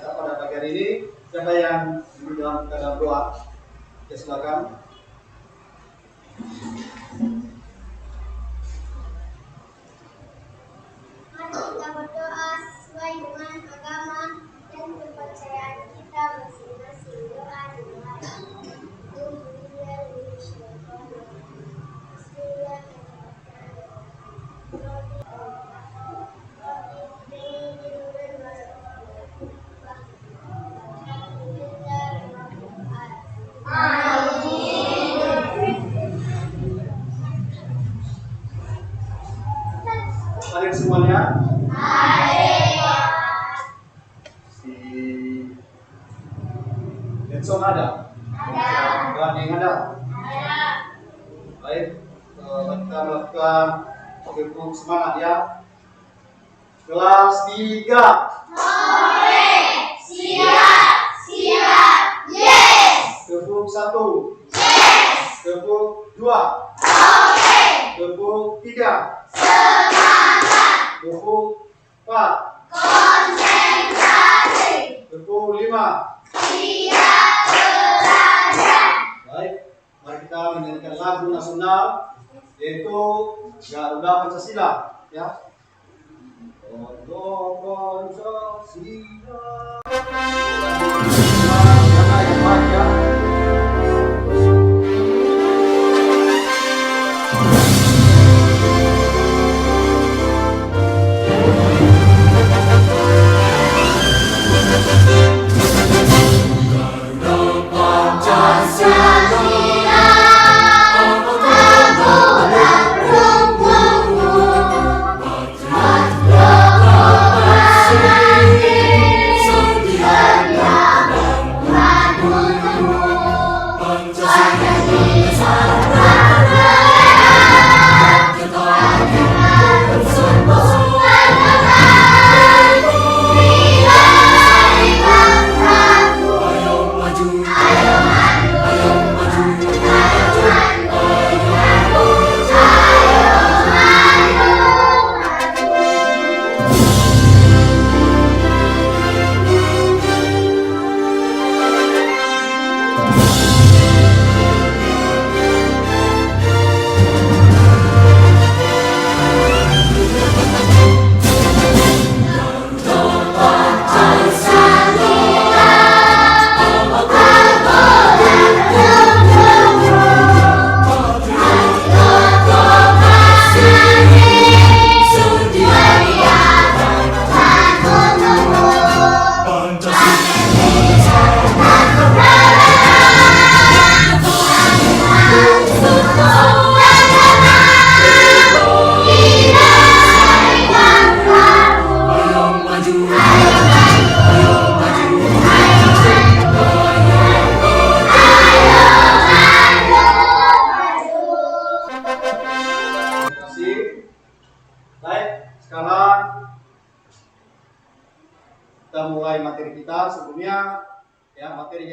kita pada pagi hari ini. Siapa yang di dalam keadaan doa? Ya, silakan. Mari kita berdoa sesuai dengan agama dan kepercayaan kita masing-masing. Doa dimulai. Hadir semuanya. Si Edson ada? Ganding ada? Baik, kita melakukan untuk semangat ya. Kelas 3. Siap, yes. Tepuk 1. Yes. Tepuk 2. Oke. Tepuk 3. Semangat. Tepuk 4. Konsentrasi. Tepuk 5. Siap belajar. Baik, mari kita menyanyikan lagu nasional yaitu Garuda Pancasila ya. Garuda Pancasila. Yang baik ya. Kita mulai materi kita. Sebelumnya ya, materi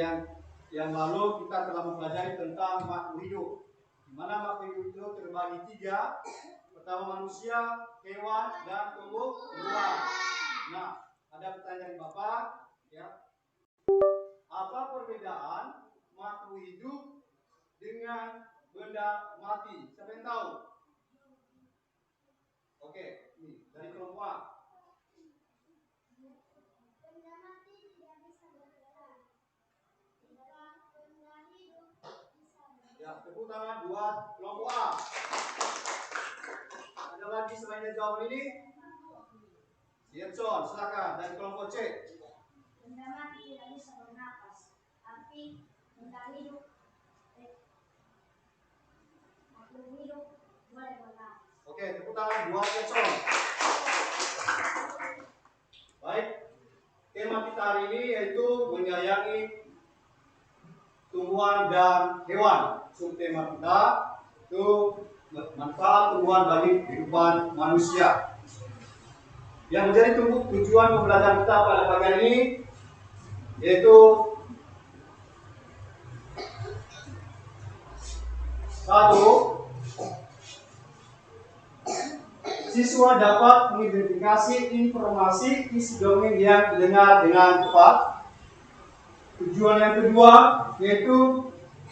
yang lalu kita telah mempelajari tentang makhluk hidup, di mana makhluk hidup itu terbagi 3. Pertama manusia, hewan, dan tumbuh-tumbuhan. Nah, ada pertanyaan Bapak ya, apa perbedaan makhluk hidup dengan benda mati? Siapa yang tahu? Oke, ini dari kelompok A. Ya, tepuk tangan buat kelompok A. Ada lagi selain yang jawab ini? Edson, silakan. Dari kelompok C. Benda mati tidak bisa bernapas, tapi benda hidup, makhluk hidup boleh bernapas. Oke, tepuk tangan buat Edson. Baik, tema kita hari ini yaitu menyayangi tumbuhan dan hewan. Subtema kita itu manfaat tumbuhan bagi kehidupan manusia. Yang menjadi tujuan pembelajaran kita pada pagi hari ini yaitu 1. siswa dapat mengidentifikasi informasi isi dongeng yang didengar dengan tepat. Tujuan yang kedua yaitu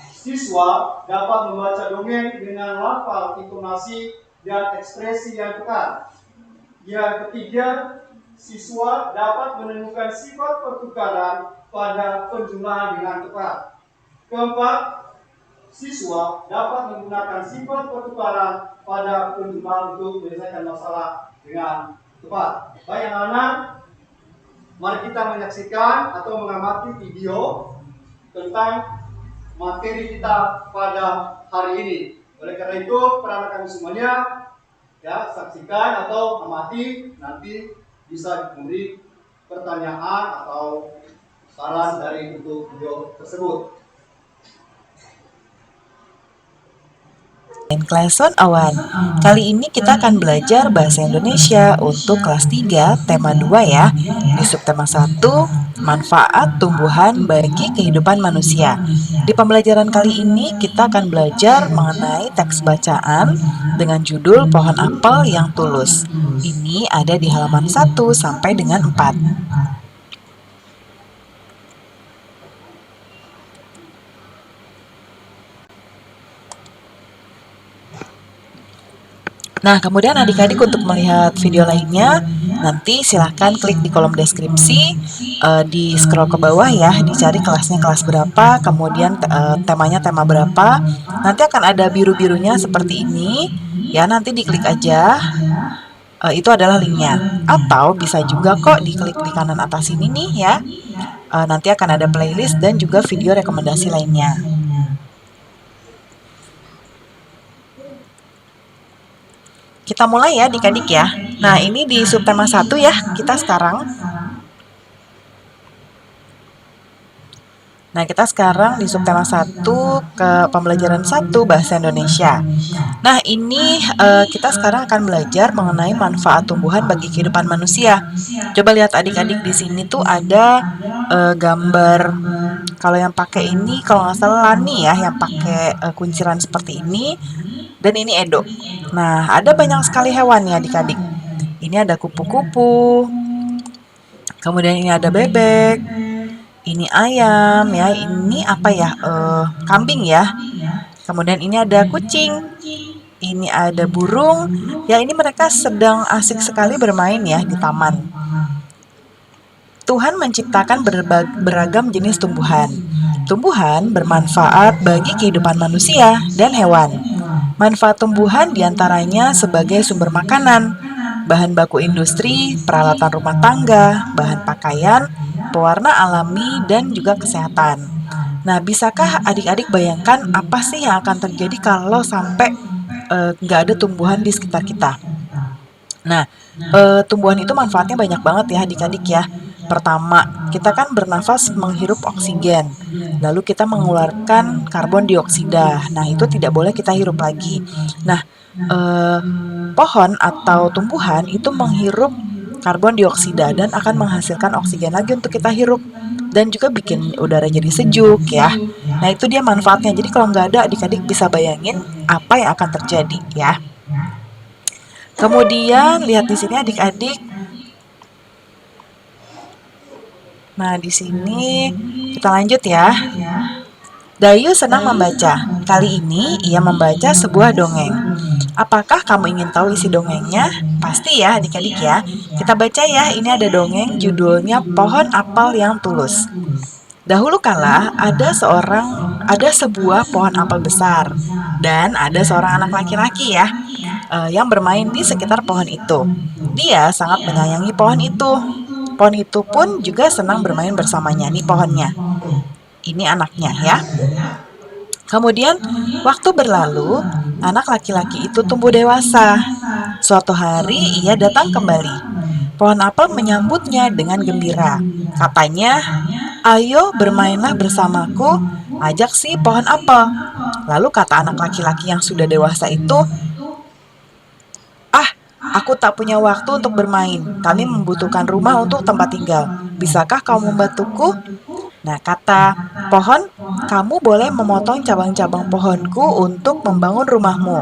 siswa dapat membaca dongeng dengan lafal, intonasi, dan ekspresi yang tepat. Yang ketiga, siswa dapat menemukan sifat pertukaran pada penjumlahan dengan tepat. Keempat, siswa dapat menggunakan sifat pertukaran pada penjumlahan untuk menyelesaikan masalah dengan tepat. Baik anak-anak, mari kita menyaksikan atau mengamati video tentang materi kita pada hari ini. Oleh karena itu, para kami semuanya ya saksikan atau amati, nanti bisa memberi pertanyaan atau saran dari untuk video tersebut. Lesson Awan. Kali ini kita akan belajar bahasa Indonesia untuk kelas 3, tema 2 ya. Di subtema 1, manfaat tumbuhan bagi kehidupan manusia. Di pembelajaran kali ini kita akan belajar mengenai teks bacaan dengan judul Pohon Apel yang Tulus. Ini ada di halaman 1 sampai dengan 4. Nah, kemudian adik-adik untuk melihat video lainnya, nanti silahkan klik di kolom deskripsi, di scroll ke bawah ya, dicari kelasnya kelas berapa, kemudian temanya tema berapa. Nanti akan ada biru-birunya seperti ini, ya nanti diklik aja, itu adalah linknya. Atau bisa juga kok diklik di kanan atas ini nih ya, nanti akan ada playlist dan juga video rekomendasi lainnya. Kita mulai ya adik-adik ya. Nah, ini di subtema 1 ya, kita sekarang. Nah, kita sekarang di subtema 1 ke pembelajaran 1 Bahasa Indonesia. Nah, ini kita sekarang akan belajar mengenai manfaat tumbuhan bagi kehidupan manusia. Coba lihat adik-adik di sini tuh ada gambar, kalau yang pakai ini, kalau nggak salah Lani ya, yang pakai kunciran seperti ini. Dan ini Edo. Nah, ada banyak sekali hewan ya adik-adik. Ini ada kupu-kupu. Kemudian ini ada bebek. Ini ayam ya. Ini apa ya? Kambing ya. Kemudian ini ada kucing. Ini ada burung. Ya, ini mereka sedang asik sekali bermain ya di taman. Tuhan menciptakan beragam jenis tumbuhan. Tumbuhan bermanfaat bagi kehidupan manusia dan hewan. Manfaat tumbuhan diantaranya sebagai sumber makanan, bahan baku industri, peralatan rumah tangga, bahan pakaian, pewarna alami, dan juga kesehatan. Nah, bisakah adik-adik bayangkan apa sih yang akan terjadi kalau sampai nggak ada tumbuhan di sekitar kita? Nah, tumbuhan itu manfaatnya banyak banget ya adik-adik ya. Pertama, kita kan bernafas menghirup oksigen, lalu kita mengeluarkan karbon dioksida. Nah, itu tidak boleh kita hirup lagi. Nah, pohon atau tumbuhan itu menghirup karbon dioksida dan akan menghasilkan oksigen lagi untuk kita hirup. Dan juga bikin udara jadi sejuk ya. Nah, itu dia manfaatnya. Jadi kalau nggak ada, adik-adik bisa bayangin apa yang akan terjadi ya. Kemudian lihat di sini adik-adik. Nah, di sini kita lanjut ya. Dayu senang membaca. Kali ini ia membaca sebuah dongeng. Apakah kamu ingin tahu isi dongengnya? Pasti ya adik-adik ya. Kita baca ya, ini ada dongeng judulnya Pohon Apel yang Tulus. Dahulu kala ada sebuah pohon apel besar dan ada seorang anak laki-laki ya yang bermain di sekitar pohon itu. Dia sangat menyayangi pohon itu. Pohon itu pun juga senang bermain bersamanya, nih pohonnya. Ini anaknya ya. Kemudian waktu berlalu, anak laki-laki itu tumbuh dewasa. Suatu hari ia datang kembali. Pohon apel menyambutnya dengan gembira. Katanya, "Ayo bermainlah bersamaku, ajak si pohon apel." Lalu kata anak laki-laki yang sudah dewasa itu, "Aku tak punya waktu untuk bermain. Kami membutuhkan rumah untuk tempat tinggal. Bisakah kau membantuku?" Nah, kata pohon, "Kamu boleh memotong cabang-cabang pohonku untuk membangun rumahmu."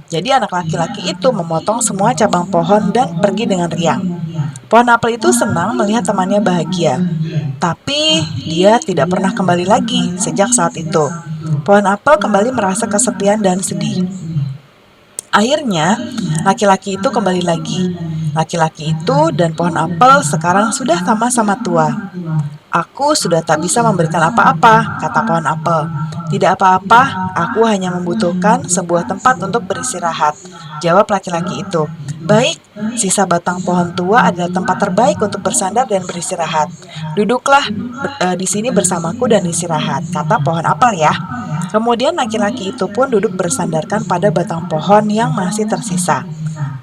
Jadi anak laki-laki itu memotong semua cabang pohon dan pergi dengan riang. Pohon apel itu senang melihat temannya bahagia, tapi dia tidak pernah kembali lagi sejak saat itu. Pohon apel kembali merasa kesepian dan sedih. Akhirnya, laki-laki itu kembali lagi. Laki-laki itu dan pohon apel sekarang sudah sama-sama tua. Aku sudah tak bisa memberikan apa-apa, kata pohon apel. Tidak apa-apa, aku hanya membutuhkan sebuah tempat untuk beristirahat, jawab laki-laki itu. Baik, sisa batang pohon tua adalah tempat terbaik untuk bersandar dan beristirahat. Duduklah di sini bersamaku dan istirahat, kata pohon apel ya. Kemudian laki-laki itu pun duduk bersandarkan pada batang pohon yang masih tersisa.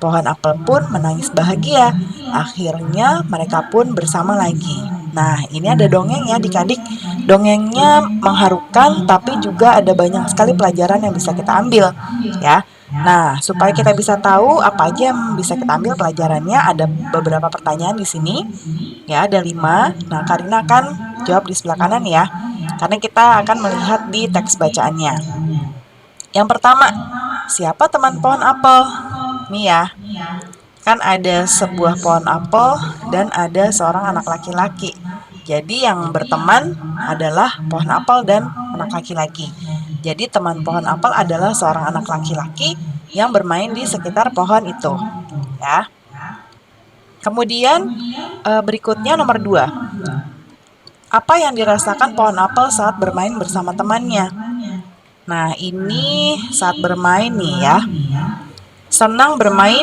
Pohon apel pun menangis bahagia. Akhirnya mereka pun bersama lagi. Nah, ini ada dongeng ya adik-adik. Dongengnya mengharukan tapi juga ada banyak sekali pelajaran yang bisa kita ambil ya. Nah, supaya kita bisa tahu apa aja yang bisa kita ambil pelajarannya, ada beberapa pertanyaan di sini. Ya, ada 5. Nah, Karina akan jawab di sebelah kanan ya. Karena kita akan melihat di teks bacaannya. Yang pertama, siapa teman pohon apel? Nih ya, kan ada sebuah pohon apel dan ada seorang anak laki-laki. Jadi yang berteman adalah pohon apel dan anak laki-laki. Jadi teman pohon apel adalah seorang anak laki-laki yang bermain di sekitar pohon itu. Ya. Kemudian berikutnya nomor 2. Apa yang dirasakan pohon apel saat bermain bersama temannya? Nah, ini saat bermain nih ya. Senang bermain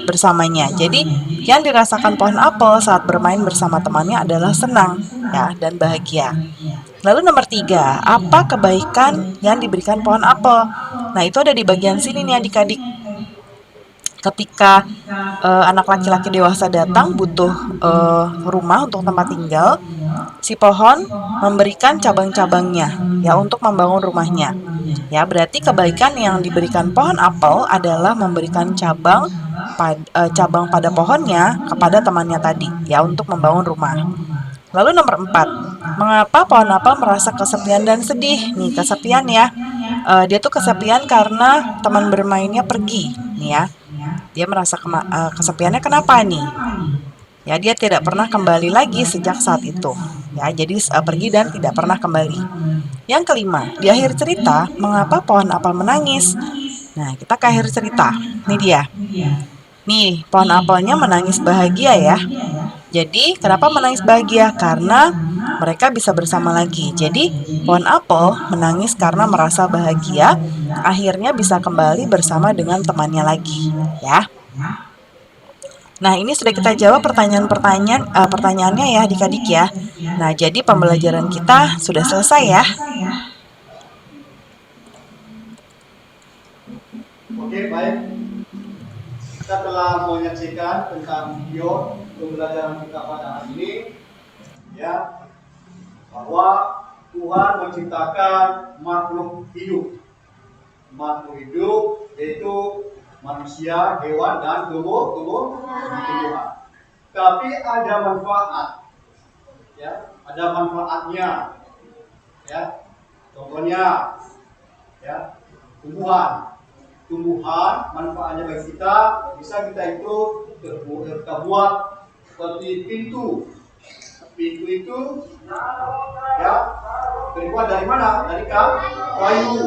bersamanya. Jadi, yang dirasakan pohon apel saat bermain bersama temannya adalah senang ya dan bahagia. Lalu nomor 3, apa kebaikan yang diberikan pohon apel? Nah, itu ada di bagian sini nih adik-adik. Ketika anak laki-laki dewasa datang butuh rumah untuk tempat tinggal, si pohon memberikan cabang-cabangnya ya untuk membangun rumahnya. Ya, berarti kebaikan yang diberikan pohon apel adalah memberikan cabang pada pohonnya kepada temannya tadi ya untuk membangun rumah. Lalu nomor 4, mengapa pohon apel merasa kesepian dan sedih? Nih, kesepian ya. Dia tuh kesepian karena teman bermainnya pergi nih ya. Dia merasa kesepiannya kenapa nih? Ya, dia tidak pernah kembali lagi sejak saat itu. Ya, jadi pergi dan tidak pernah kembali. Yang kelima, di akhir cerita, mengapa pohon apel menangis? Nah, kita ke akhir cerita. Ini dia. Nih, pohon apelnya menangis bahagia ya. Jadi, kenapa menangis bahagia? Karena mereka bisa bersama lagi. Jadi, pohon apel menangis karena merasa bahagia, akhirnya bisa kembali bersama dengan temannya lagi, ya. Nah, ini sudah kita jawab pertanyaannya ya adik-adik ya. Nah, jadi pembelajaran kita sudah selesai ya. Oke, baik. Kita telah menyaksikan tentang video pembelajaran kita pada hari ini, ya, bahwa Tuhan menciptakan makhluk hidup. Makhluk hidup yaitu manusia, hewan, dan tumbuhan. Tapi ada manfaat, ya, ada manfaatnya, ya. Contohnya, ya, tumbuhan manfaatnya bagi kita, bisa kita itu kita buat seperti pintu itu ya terbuat dari mana? Dari kayu.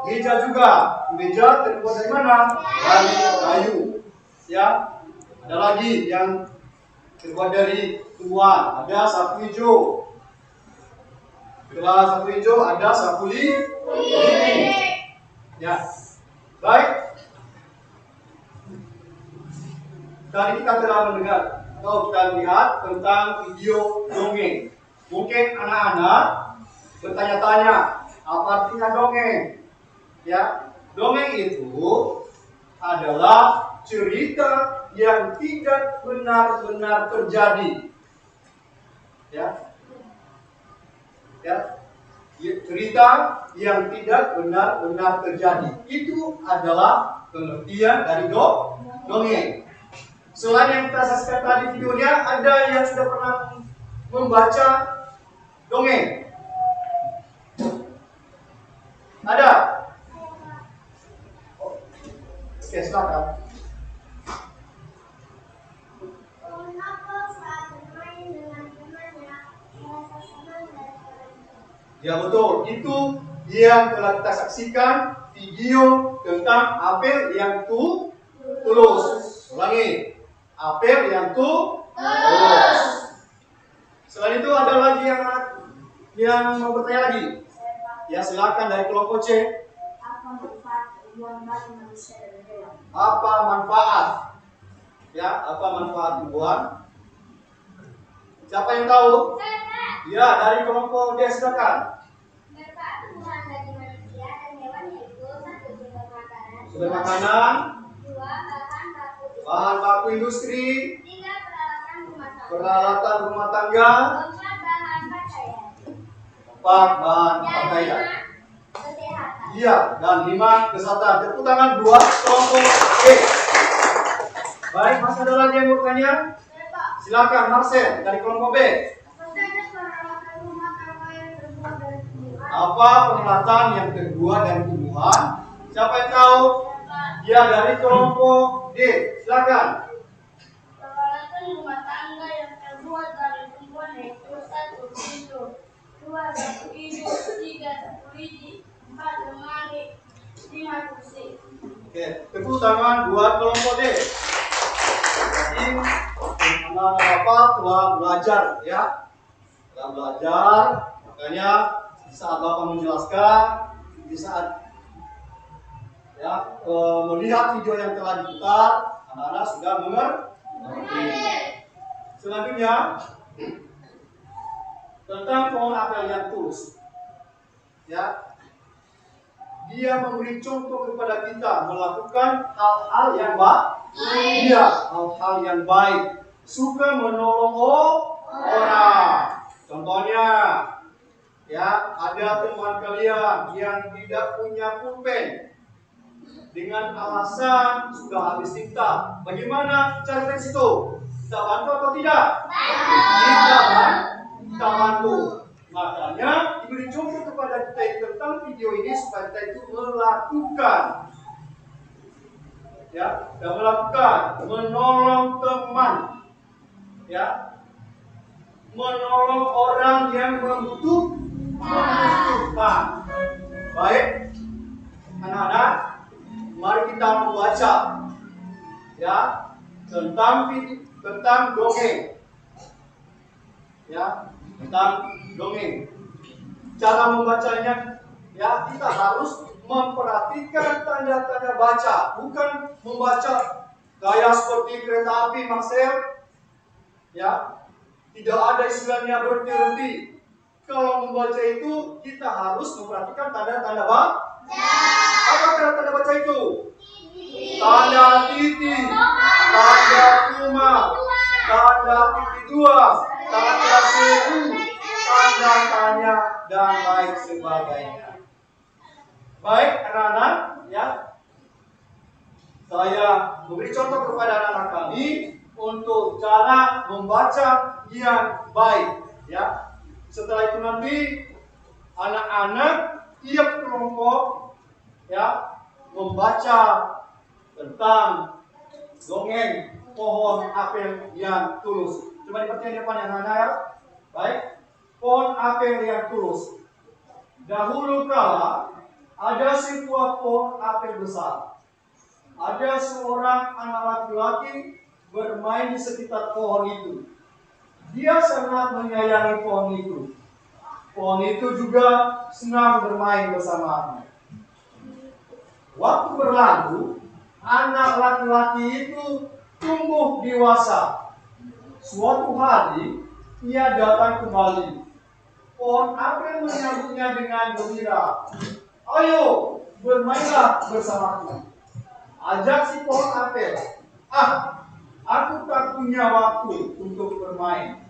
Meja juga, meja terbuat dari mana? Dari kayu. Ya, ada lagi yang terbuat dari tumbuhan, ada sapu hijau. Setelah sapu hijau ada sapu lidi. Ya, baik. Tadi kita telah mendengar atau kita lihat tentang video dongeng. Mungkin anak-anak bertanya-tanya, apa artinya dongeng? Ya, dongeng itu adalah cerita yang tidak benar-benar terjadi. Ya, cerita yang tidak benar-benar terjadi. Itu adalah pengertian dari dongeng. Selain yang kita saksikan tadi videonya, ada yang sudah pernah membaca dongeng? Ada? Ya betul, itu yang telah kita saksikan video tentang apel yang tulus. Ulangi, apel yang tulus. Selain itu ada lagi yang mau bertanya lagi? Ya silakan dari kelompok C. Apa manfaat tumbuhan bagi manusia dan hewan? Apa manfaat? Ya, apa manfaat tumbuhan? Siapa yang tahu? Ya, dari kelompok D silakan. Manfaat tumbuhan bagi manusia dan hewan yaitu: 1. Sumber makanan. Sumber makanan. 2. Bahan baku. Bahan baku industri. 3. Peralatan rumah tangga. Peralatan rumah tangga. 4. Bahan pakaian. 4. Bahan Dan pakaian. 5. Kesehatan. Iya, dan 5. Kesehatan. Tepuk tangan buat kelompok D. Baik, masih ada lagi yang mau bertanya? Silakan Marcel dari kelompok B. Apa saja peralatan rumah tangga yang terbuat dari tumbuhan? Apa peralatan yang terbuat dari tumbuhan? Siapa yang tahu? Ya, dari kelompok D. Silakan. Peralatan rumah tangga yang terbuat dari tumbuhan yaitu: 1. Pintu. 2. Dapur hidup. 3. Dapur lidi. 4. lemari. 5. kursi. Oke, tepuk tangan buat kelompok D. Jadi, anak-anak Bapak telah belajar ya. Telah belajar, makanya di saat Bapak menjelaskan, di saat ya melihat video yang telah diputar, anak-anak sudah mengerti. Selanjutnya tentang pohon apel yang tulus. Ya, dia memberi contoh kepada kita melakukan hal-hal yang baik. Iya, hal-hal yang baik. Suka menolong orang. Contohnya, ya ada teman kalian yang tidak punya pulpen. Dengan alasan sudah habis tinta. Bagaimana cara fix itu? Kita bantu atau tidak? Kita bantu. Makanya diberi contoh kepada kita tentang video ini supaya kita itu melakukan, ya, dan melakukan menolong teman, ya, menolong orang yang membutuhkan. Baik, anak-anak, mari kita membaca, ya, tentang dongeng, ya, tentang dongeng. Cara membacanya, ya, kita harus memperhatikan tanda-tanda baca, bukan membaca gaya seperti kereta api, Marcel. Ya, tidak ada istilahnya berhenti. Kalau membaca itu kita harus memperhatikan tanda-tanda baca. Apa tanda-tanda baca itu? Tanda titik, tanda koma, tanda titik dua, tanda seru, tanda tanya, dan lain sebagainya. Baik, anak-anak, ya, saya memberi contoh kepada anak-anak kami untuk cara membaca yang baik, ya. Setelah itu nanti anak-anak tiap kelompok, ya, membaca tentang dongeng pohon apel yang tulus. Coba diperhatikan depan ya anak-anak, ya. Baik, pohon apel yang tulus. Dahulu kala ada sebuah pohon apel besar. Ada seorang anak laki-laki bermain di sekitar pohon itu. Dia sangat menyayangi pohon itu. Pohon itu juga senang bermain bersamanya. Waktu berlalu, anak laki-laki itu tumbuh dewasa. Suatu hari, ia datang kembali. Pohon apel menyambutnya dengan gembira. Ayo, bermainlah bersamaku. Ajak si pohon apel. Aku tak punya waktu untuk bermain.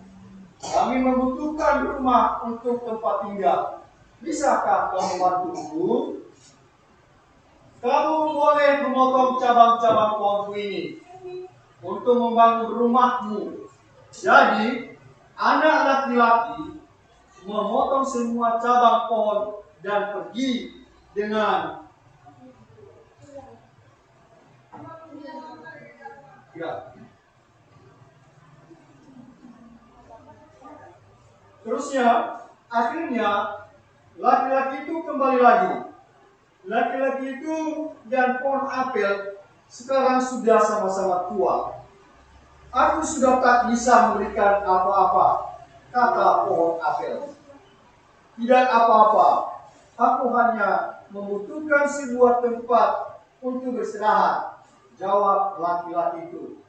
Kami membutuhkan rumah untuk tempat tinggal. Bisakah kau membantuku? Kamu boleh memotong cabang-cabang pohonku ini untuk membangun rumahmu. Jadi, anak laki-laki memotong semua cabang pohon dan pergi dengan terusnya, akhirnya Laki-laki itu kembali lagi. Laki-laki itu dan pohon apel sekarang sudah sama-sama tua. Aku sudah tak bisa memberikan apa-apa, kata pohon apel. Tidak apa-apa, aku hanya membutuhkan sebuah tempat untuk beristirahat, jawab laki-laki itu.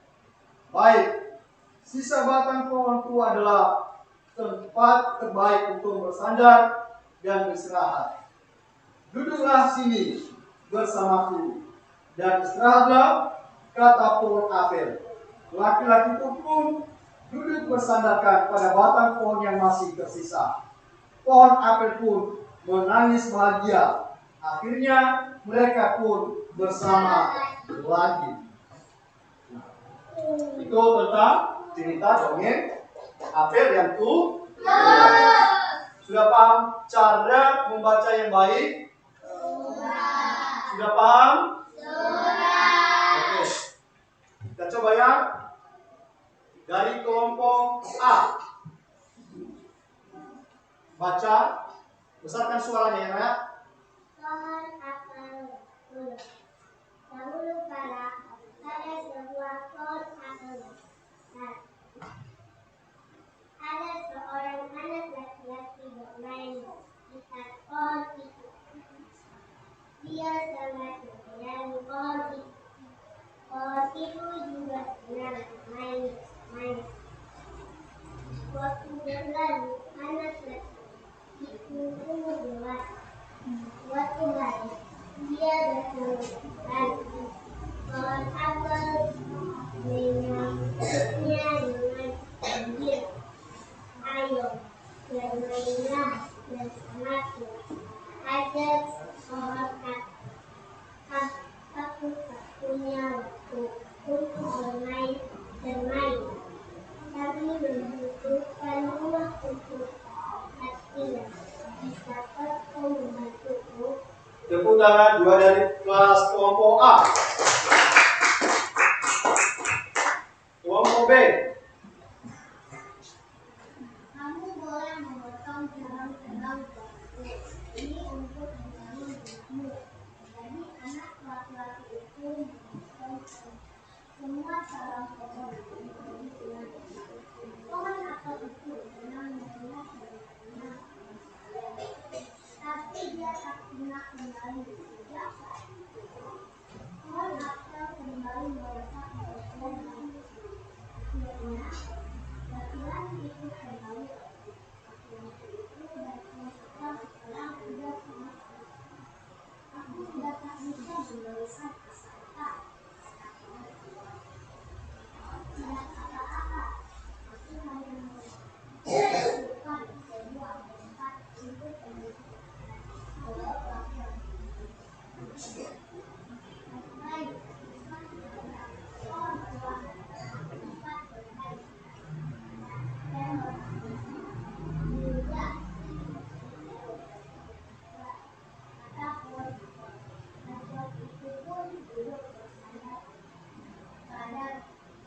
Baik, sisa batang pohon itu adalah tempat terbaik untuk bersandar dan beristirahat. Duduklah sini bersamaku dan istirahatlah, kata pohon apel. Laki-laki itu pun duduk bersandarkan pada batang pohon yang masih tersisa. Pohon apel pun menangis bahagia. Akhirnya mereka pun bersama lagi. Itu tentang cerita dongeng apel yang sudah paham cara membaca yang baik? Sudah paham? Oke. Kita coba ya. Dari kelompok A. Baca. Besarkan suaranya ya. Pohon apel dulu. Dahulu kala ada sebuah pohon apel besar. Ada seorang anak laki-laki bermain di atas pohon itu. Dia sangat menyayangi pohon itu. Pohon itu juga senang bermain bersama. Waktu berlalu, anak laki-laki itu tumbuh dewasa. Suatu hari, dia datang lagi. Pohon apel menyambutnya dengan gembira. Ayo, bermainlah bersamaku. Ajak pohon apel. Aku tak punya waktu untuk bermain. Kami membutuhkan rumah untuk latihan. Bisakah kau membantuku? Tepuk tangan dua dari kelas kelompok A. Kelompok B. Kamu boleh memotong cabang-cabang buahku. Ini untuk membangun rumahmu. Jadi anak laki-laki itu memotong semua cabang pohon menjadi tulang. Pohon apel itu senang melihat bagaimana tapi dia tak pernah kembali sejak saat itu. Pohon apel kembali melekat bagian lagi. Akhirnya, laki-laki itu kembali ke laki-laki itu dan mengatakan sekarang sudah sama sekali. Aku sudah tak bisa memberikan apa-apa. Tidak apa-apa. Aku hanya membutuhkan sebuah tempat untuk beristirahat. Baik, pohon tua tempat bermain dan juga kata pohon laki-laki itu pun duduk bersandar pada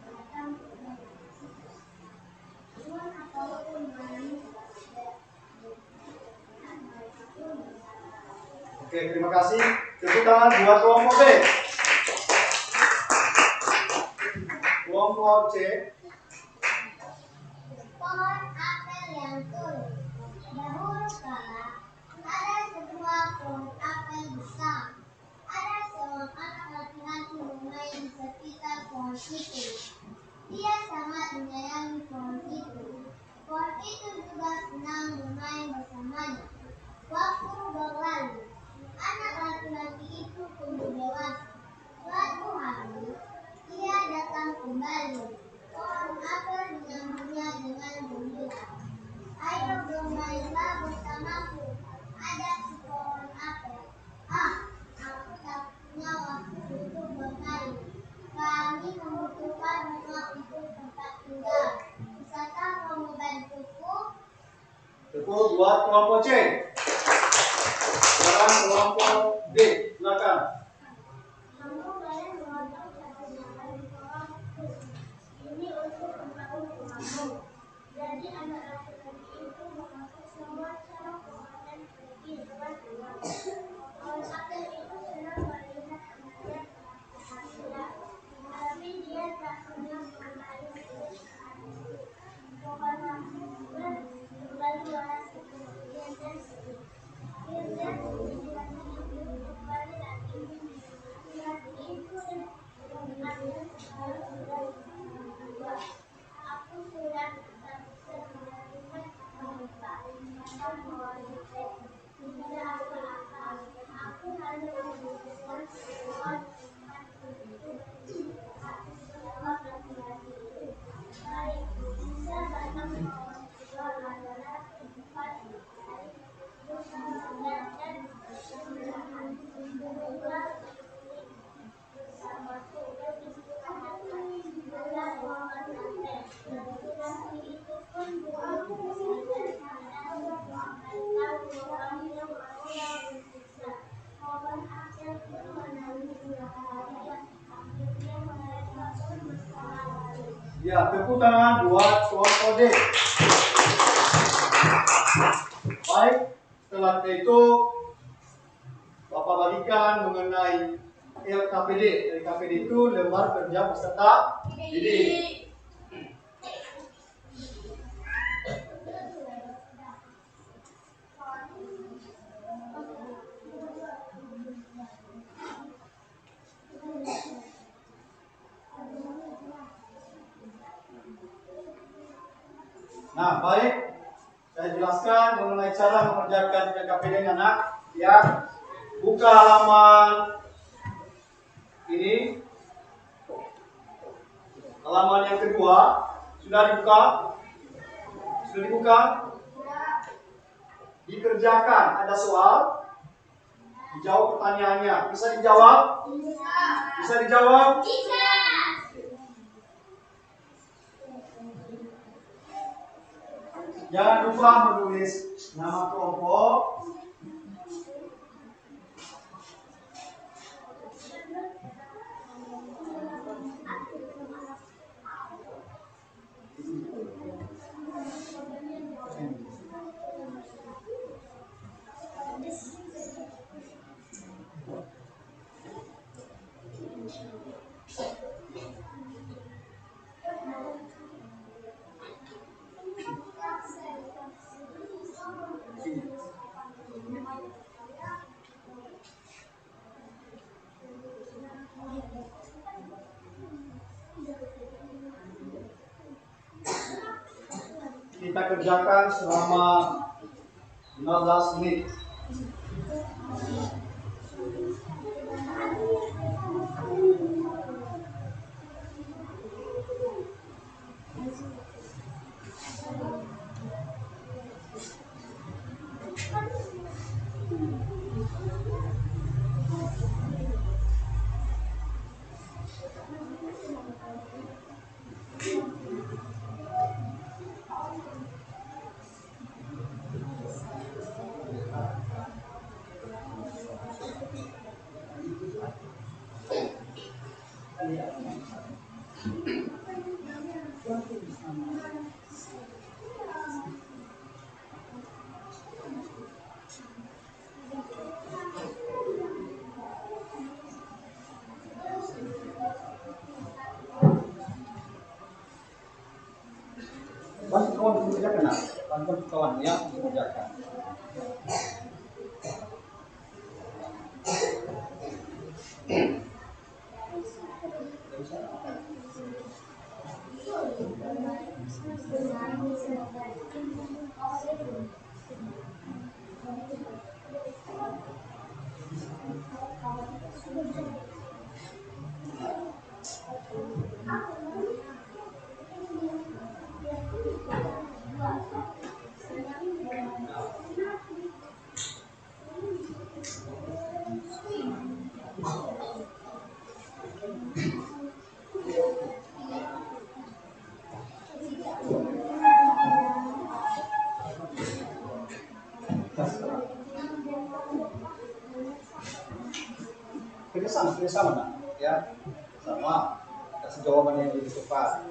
batang pohon yang masih tersisa. Pohon apel pun menangis bahagia. Dan mereka pun bersama. Oke, terima kasih. Tepuk tangan buat kelompok B. Kelompok C. Pohon apel yang tulus. Dahulu kala ada sebuah pohon apel besar. Ada seorang anak laki-laki bermain di sekitar pohon itu. Dia sangat menyayangi pohon itu. Pohon itu juga senang bermain bersamanya. Waktu berlalu, anak laki-laki itu tumbuh dewasa. Suatu hari, dia datang kembali. Pohon apel menyambutnya dengan gembira. Ayo bermainlah bersamaku. Ajak si pohon apel. Aku tak punya waktu untuk bermain. Kami membutuhkan rumah untuk tempat tinggal. Bisakah kau membantuku? Tepuk buat kelompok C. Sekarang kelompok D. Silakan. Kamu boleh memotong cabang-cabang pohonku. Ini untuk membangun rumahmu. Jadi anak laki-laki itu memotong semua cabang pohon dan pergi. Ya, tepuk tangan buat tuan kode. Baik, setelah itu Bapak bagikan mengenai LKPD. LKPD itu lembar kerja peserta didik. Nah, baik. Saya jelaskan mengenai cara mengerjakan LKPD anak. Ya, buka halaman ini. Halaman yang kedua sudah dibuka. Sudah dibuka. Dikerjakan. Ada soal. Dijawab pertanyaannya. Bisa dijawab? Bisa dijawab? Jangan lupa menulis nama kelompok, kita kerjakan selama 15 menit. Bantu kawan mengerjakan, nak. Bantu kawan ya mengerjakan. Kerjasama nak, ya, sama. Kasih jawaban yang lebih tepat.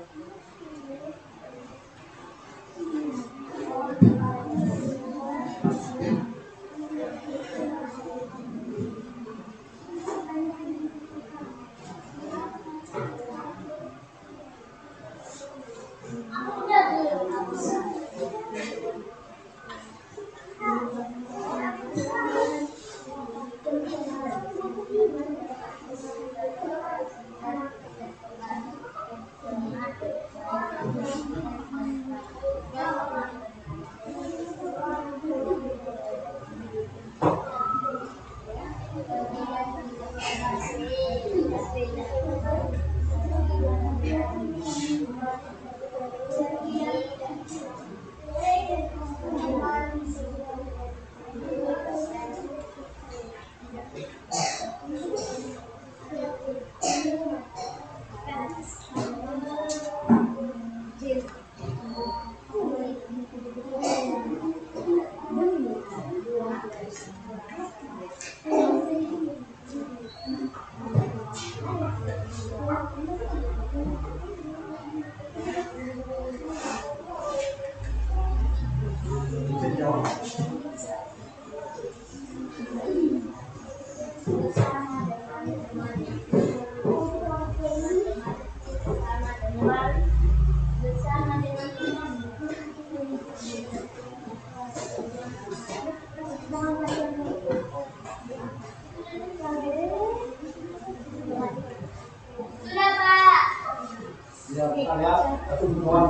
bersama dengan sudah Pak. Ya, kita lihat satu bulan.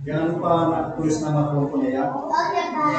Jangan lupa tulis nama kelompoknya ya. Oke Pak.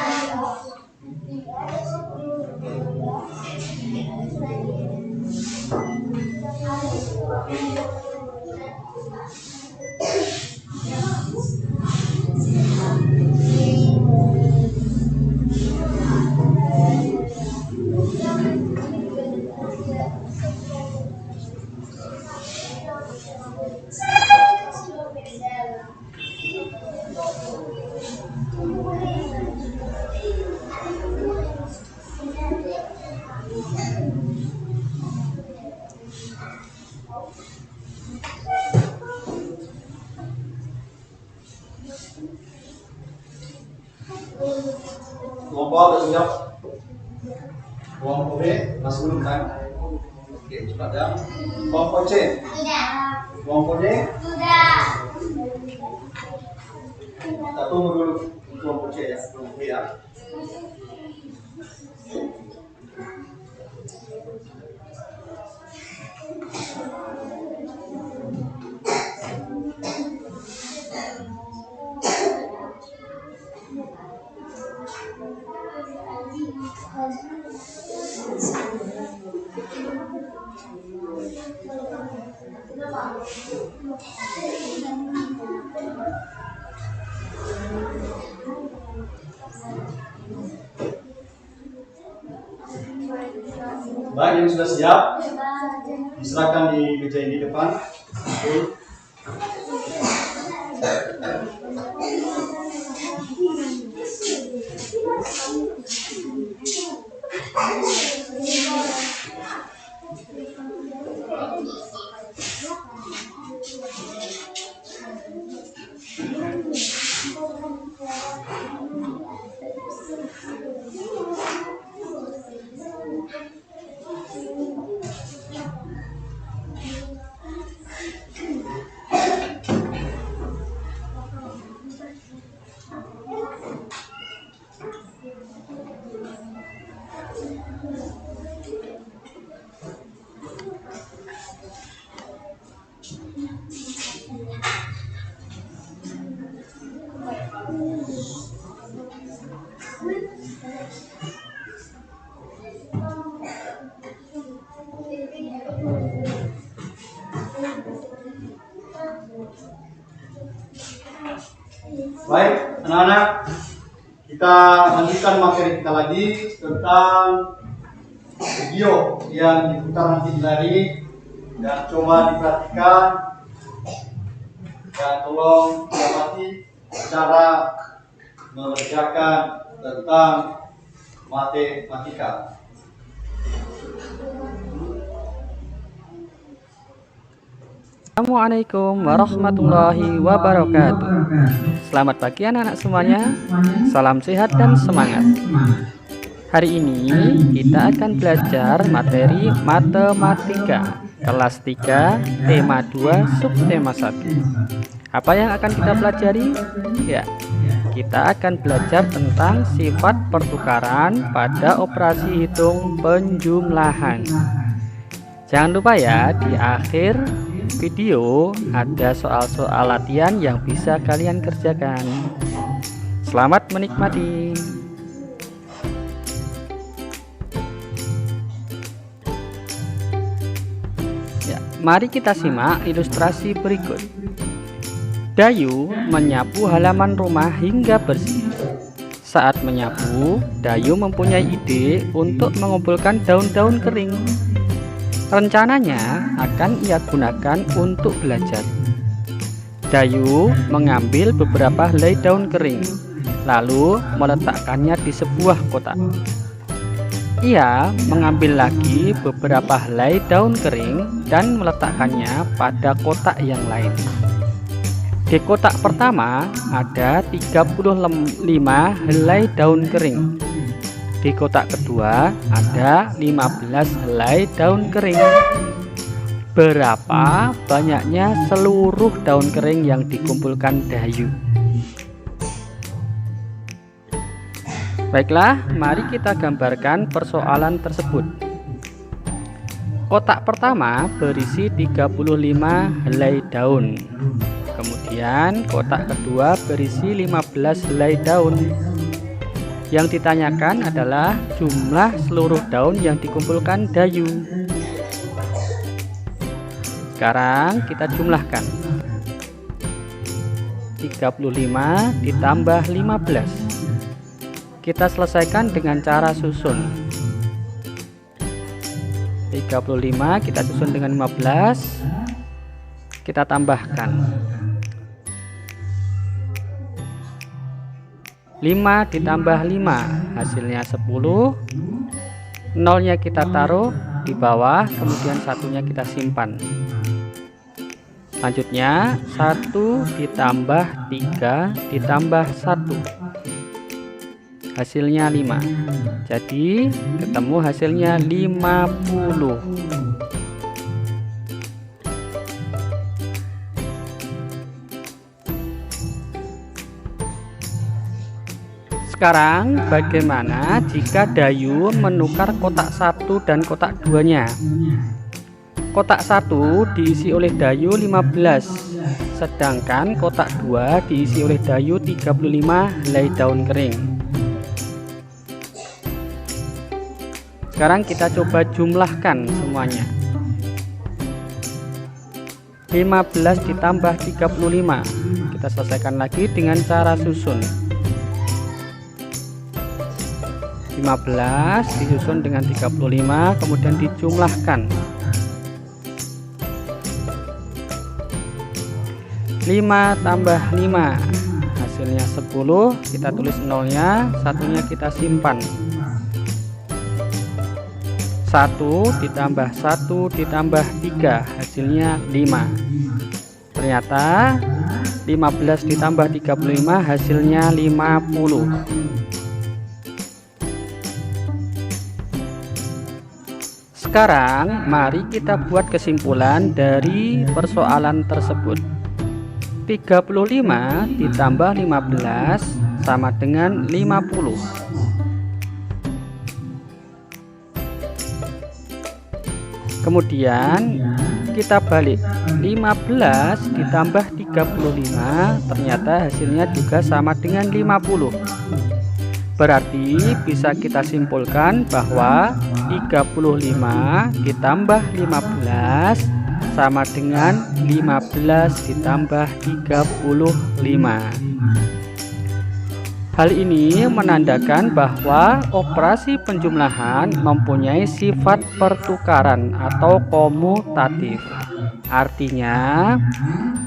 Kelompok udah siap? Kelompok B masih belum kan? Oke, cepat ya. Kelompok C, Sudah. kelompok D, Sudah. kita tunggu dulu kelompok C ya, kelompok B ya. Baik, yang sudah siap diserahkan di meja ini depan. Baik, anak-anak, kita lanjutkan materi kita lagi tentang video yang diputar nanti di layar ini, dan coba diperhatikan dan tolong diamati cara mengerjakan tentang matematika. Assalamualaikum warahmatullahi wabarakatuh. Selamat pagi anak-anak semuanya. Salam sehat dan semangat. Hari ini kita akan belajar materi matematika kelas 3 tema 2 subtema 1. Apa yang akan kita pelajari? Ya, kita akan belajar tentang sifat pertukaran pada operasi hitung penjumlahan. Jangan lupa ya, di akhir video ada soal-soal latihan yang bisa kalian kerjakan. Selamat menikmati. Ya, mari kita simak ilustrasi berikut. Dayu menyapu halaman rumah hingga bersih. Saat menyapu, Dayu mempunyai ide untuk mengumpulkan daun-daun kering. Rencananya akan ia gunakan untuk belajar. Dayu mengambil beberapa helai daun kering, lalu meletakkannya di sebuah kotak. Ia mengambil lagi beberapa helai daun kering dan meletakkannya pada kotak yang lain. Di kotak pertama ada 35 helai daun kering. Di kotak kedua ada 15 helai daun kering. Berapa banyaknya seluruh daun kering yang dikumpulkan Dayu? Baiklah, mari kita gambarkan persoalan tersebut. Kotak pertama berisi 35 helai daun. Kemudian kotak kedua berisi 15 helai daun. Yang ditanyakan adalah jumlah seluruh daun yang dikumpulkan Dayu. Sekarang kita jumlahkan. 35 ditambah 15. Kita selesaikan dengan cara susun. 35 kita susun dengan 15. Kita tambahkan. 5 ditambah 5 hasilnya 10. Nolnya kita taruh di bawah, kemudian satunya kita simpan. Selanjutnya 1 ditambah 3 ditambah 1 hasilnya 5. Jadi ketemu hasilnya 50. Sekarang bagaimana jika Dayu menukar kotak 1 dan kotak 2-nya? Kotak 1 diisi oleh Dayu 15, sedangkan kotak 2 diisi oleh Dayu 35 helai daun kering. Sekarang kita coba jumlahkan semuanya. 15 ditambah 35. Kita selesaikan lagi dengan cara susun. 15 disusun dengan 35, kemudian dijumlahkan. 5 tambah 5 hasilnya 10, kita tulis nolnya, satunya kita simpan. 1 ditambah 1 ditambah 3 hasilnya 5. Ternyata 15 ditambah 35 hasilnya 50. Sekarang mari kita buat kesimpulan dari persoalan tersebut. 35 ditambah 15 sama dengan 50. Kemudian kita balik, 15 ditambah 35 ternyata hasilnya juga sama dengan 50. Berarti bisa kita simpulkan bahwa 35 ditambah 15 sama dengan 15 ditambah 35. Hal ini menandakan bahwa operasi penjumlahan mempunyai sifat pertukaran atau komutatif. Artinya,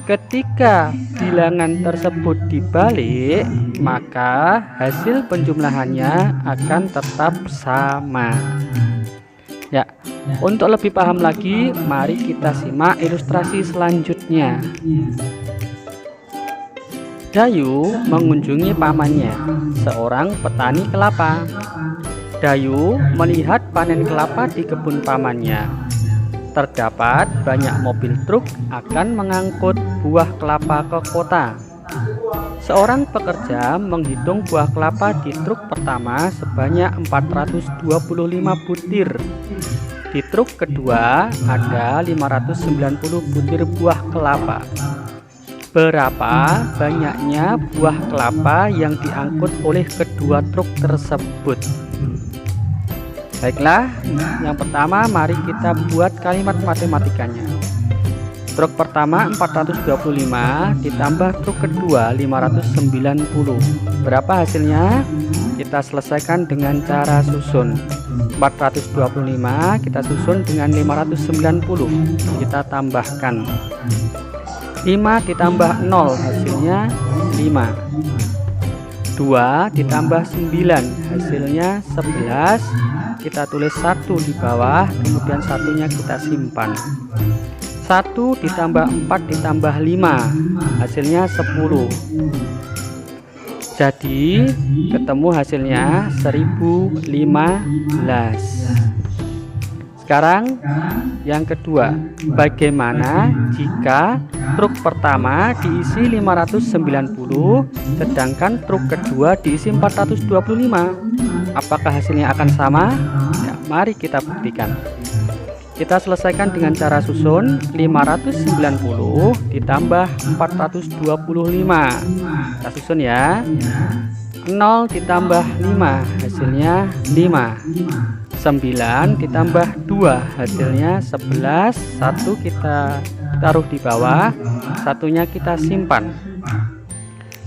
ketika bilangan tersebut dibalik, maka hasil penjumlahannya akan tetap sama. Ya, untuk lebih paham lagi, mari kita simak ilustrasi selanjutnya. Dayu mengunjungi pamannya, seorang petani kelapa. Dayu melihat panen kelapa di kebun pamannya. Terdapat banyak mobil truk akan mengangkut buah kelapa ke kota. Seorang pekerja menghitung buah kelapa di truk pertama sebanyak 425 butir. Di truk kedua ada 590 butir buah kelapa. Berapa banyaknya buah kelapa yang diangkut oleh kedua truk tersebut? Baiklah, yang pertama mari kita buat kalimat matematikanya. Truk pertama 425 ditambah truk kedua 590. Berapa hasilnya? Kita selesaikan dengan cara susun. 425 kita susun dengan 590. Kita tambahkan. 5 ditambah 0 hasilnya 5. 2 ditambah 9 hasilnya 11. Kita tulis 1 di bawah, kemudian satunya kita simpan. 1 ditambah 4 ditambah 5 hasilnya 10. Jadi ketemu hasilnya 1015. Sekarang yang kedua, bagaimana jika truk pertama diisi 590 sedangkan truk kedua diisi 425? Apakah hasilnya akan sama? Ya, mari kita buktikan. Kita selesaikan dengan cara susun. 590 ditambah 425. Kita susun ya. 0 ditambah 5 hasilnya 5. 9 ditambah 2 hasilnya 11. 1 kita taruh di bawah, satunya kita simpan.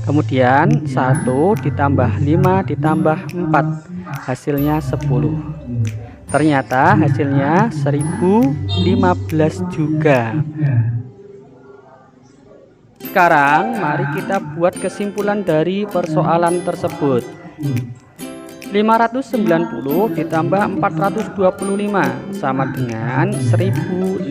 Kemudian 1 ditambah 5 ditambah 4 hasilnya 10. Ternyata hasilnya 1015 juga. Sekarang mari kita buat kesimpulan dari persoalan tersebut. 590 ditambah 425 sama dengan 1015.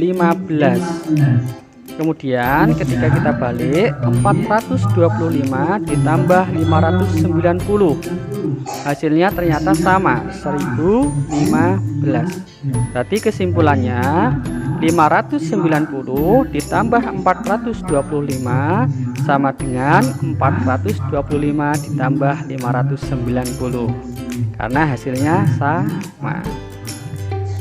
Kemudian ketika kita balik, 425 ditambah 590 hasilnya ternyata sama, 1015. Berarti kesimpulannya 590 ditambah 425 sama dengan 425 ditambah 590 karena hasilnya sama.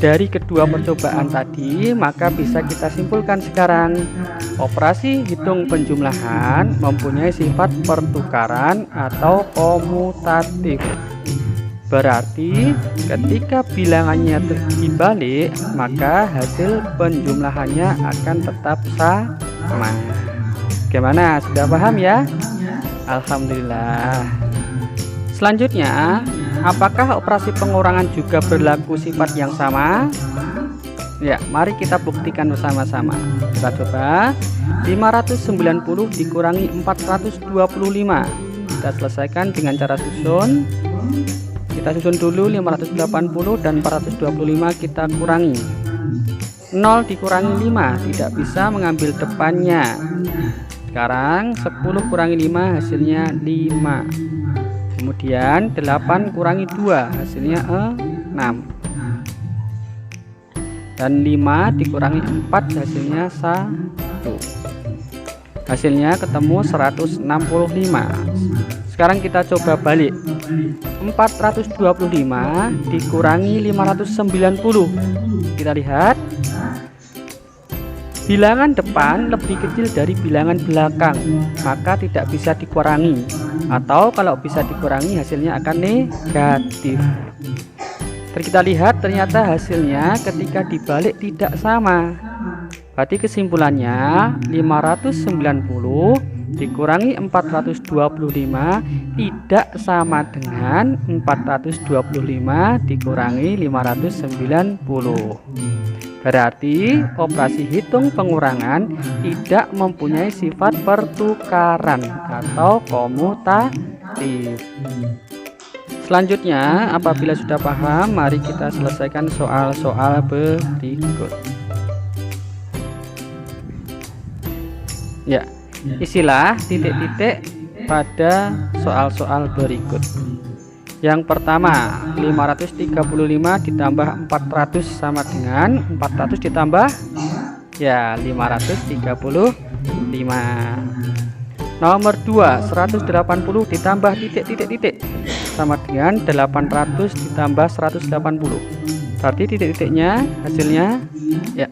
Dari kedua percobaan tadi, maka bisa kita simpulkan sekarang, operasi hitung penjumlahan mempunyai sifat pertukaran atau komutatif. Berarti ketika bilangannya dibalik, maka hasil penjumlahannya akan tetap sama. Gimana? Sudah paham ya? Alhamdulillah. Selanjutnya, Apakah operasi pengurangan juga berlaku sifat yang sama? Ya, mari kita buktikan bersama-sama. Kita coba. 590 dikurangi 425. Kita selesaikan dengan cara susun. Kita susun dulu 580 dan 425 kita kurangi. 0 dikurangi 5, tidak bisa mengambil depannya. Sekarang 10 kurangi 5 hasilnya 5. Kemudian 8 kurangi 2 hasilnya 6. Dan 5 dikurangi 4 hasilnya 1. Hasilnya ketemu 165. Sekarang kita coba balik. 425 dikurangi 590. Kita lihat bilangan depan lebih kecil dari bilangan belakang, maka tidak bisa dikurangi, atau kalau bisa dikurangi hasilnya akan negatif. Kita lihat ternyata hasilnya ketika dibalik tidak sama. Berarti kesimpulannya 590 dikurangi 425 tidak sama dengan 425 dikurangi 590. Berarti operasi hitung pengurangan tidak mempunyai sifat pertukaran atau komutatif. Selanjutnya, apabila sudah paham, mari kita selesaikan soal-soal berikut. Ya, isilah titik-titik pada soal-soal berikut. Yang pertama, 535 ditambah 400 sama dengan 400 ditambah ya 535. Nomor 2, 180 ditambah titik-titik sama dengan 800 ditambah 180. Berarti titik-titiknya hasilnya ya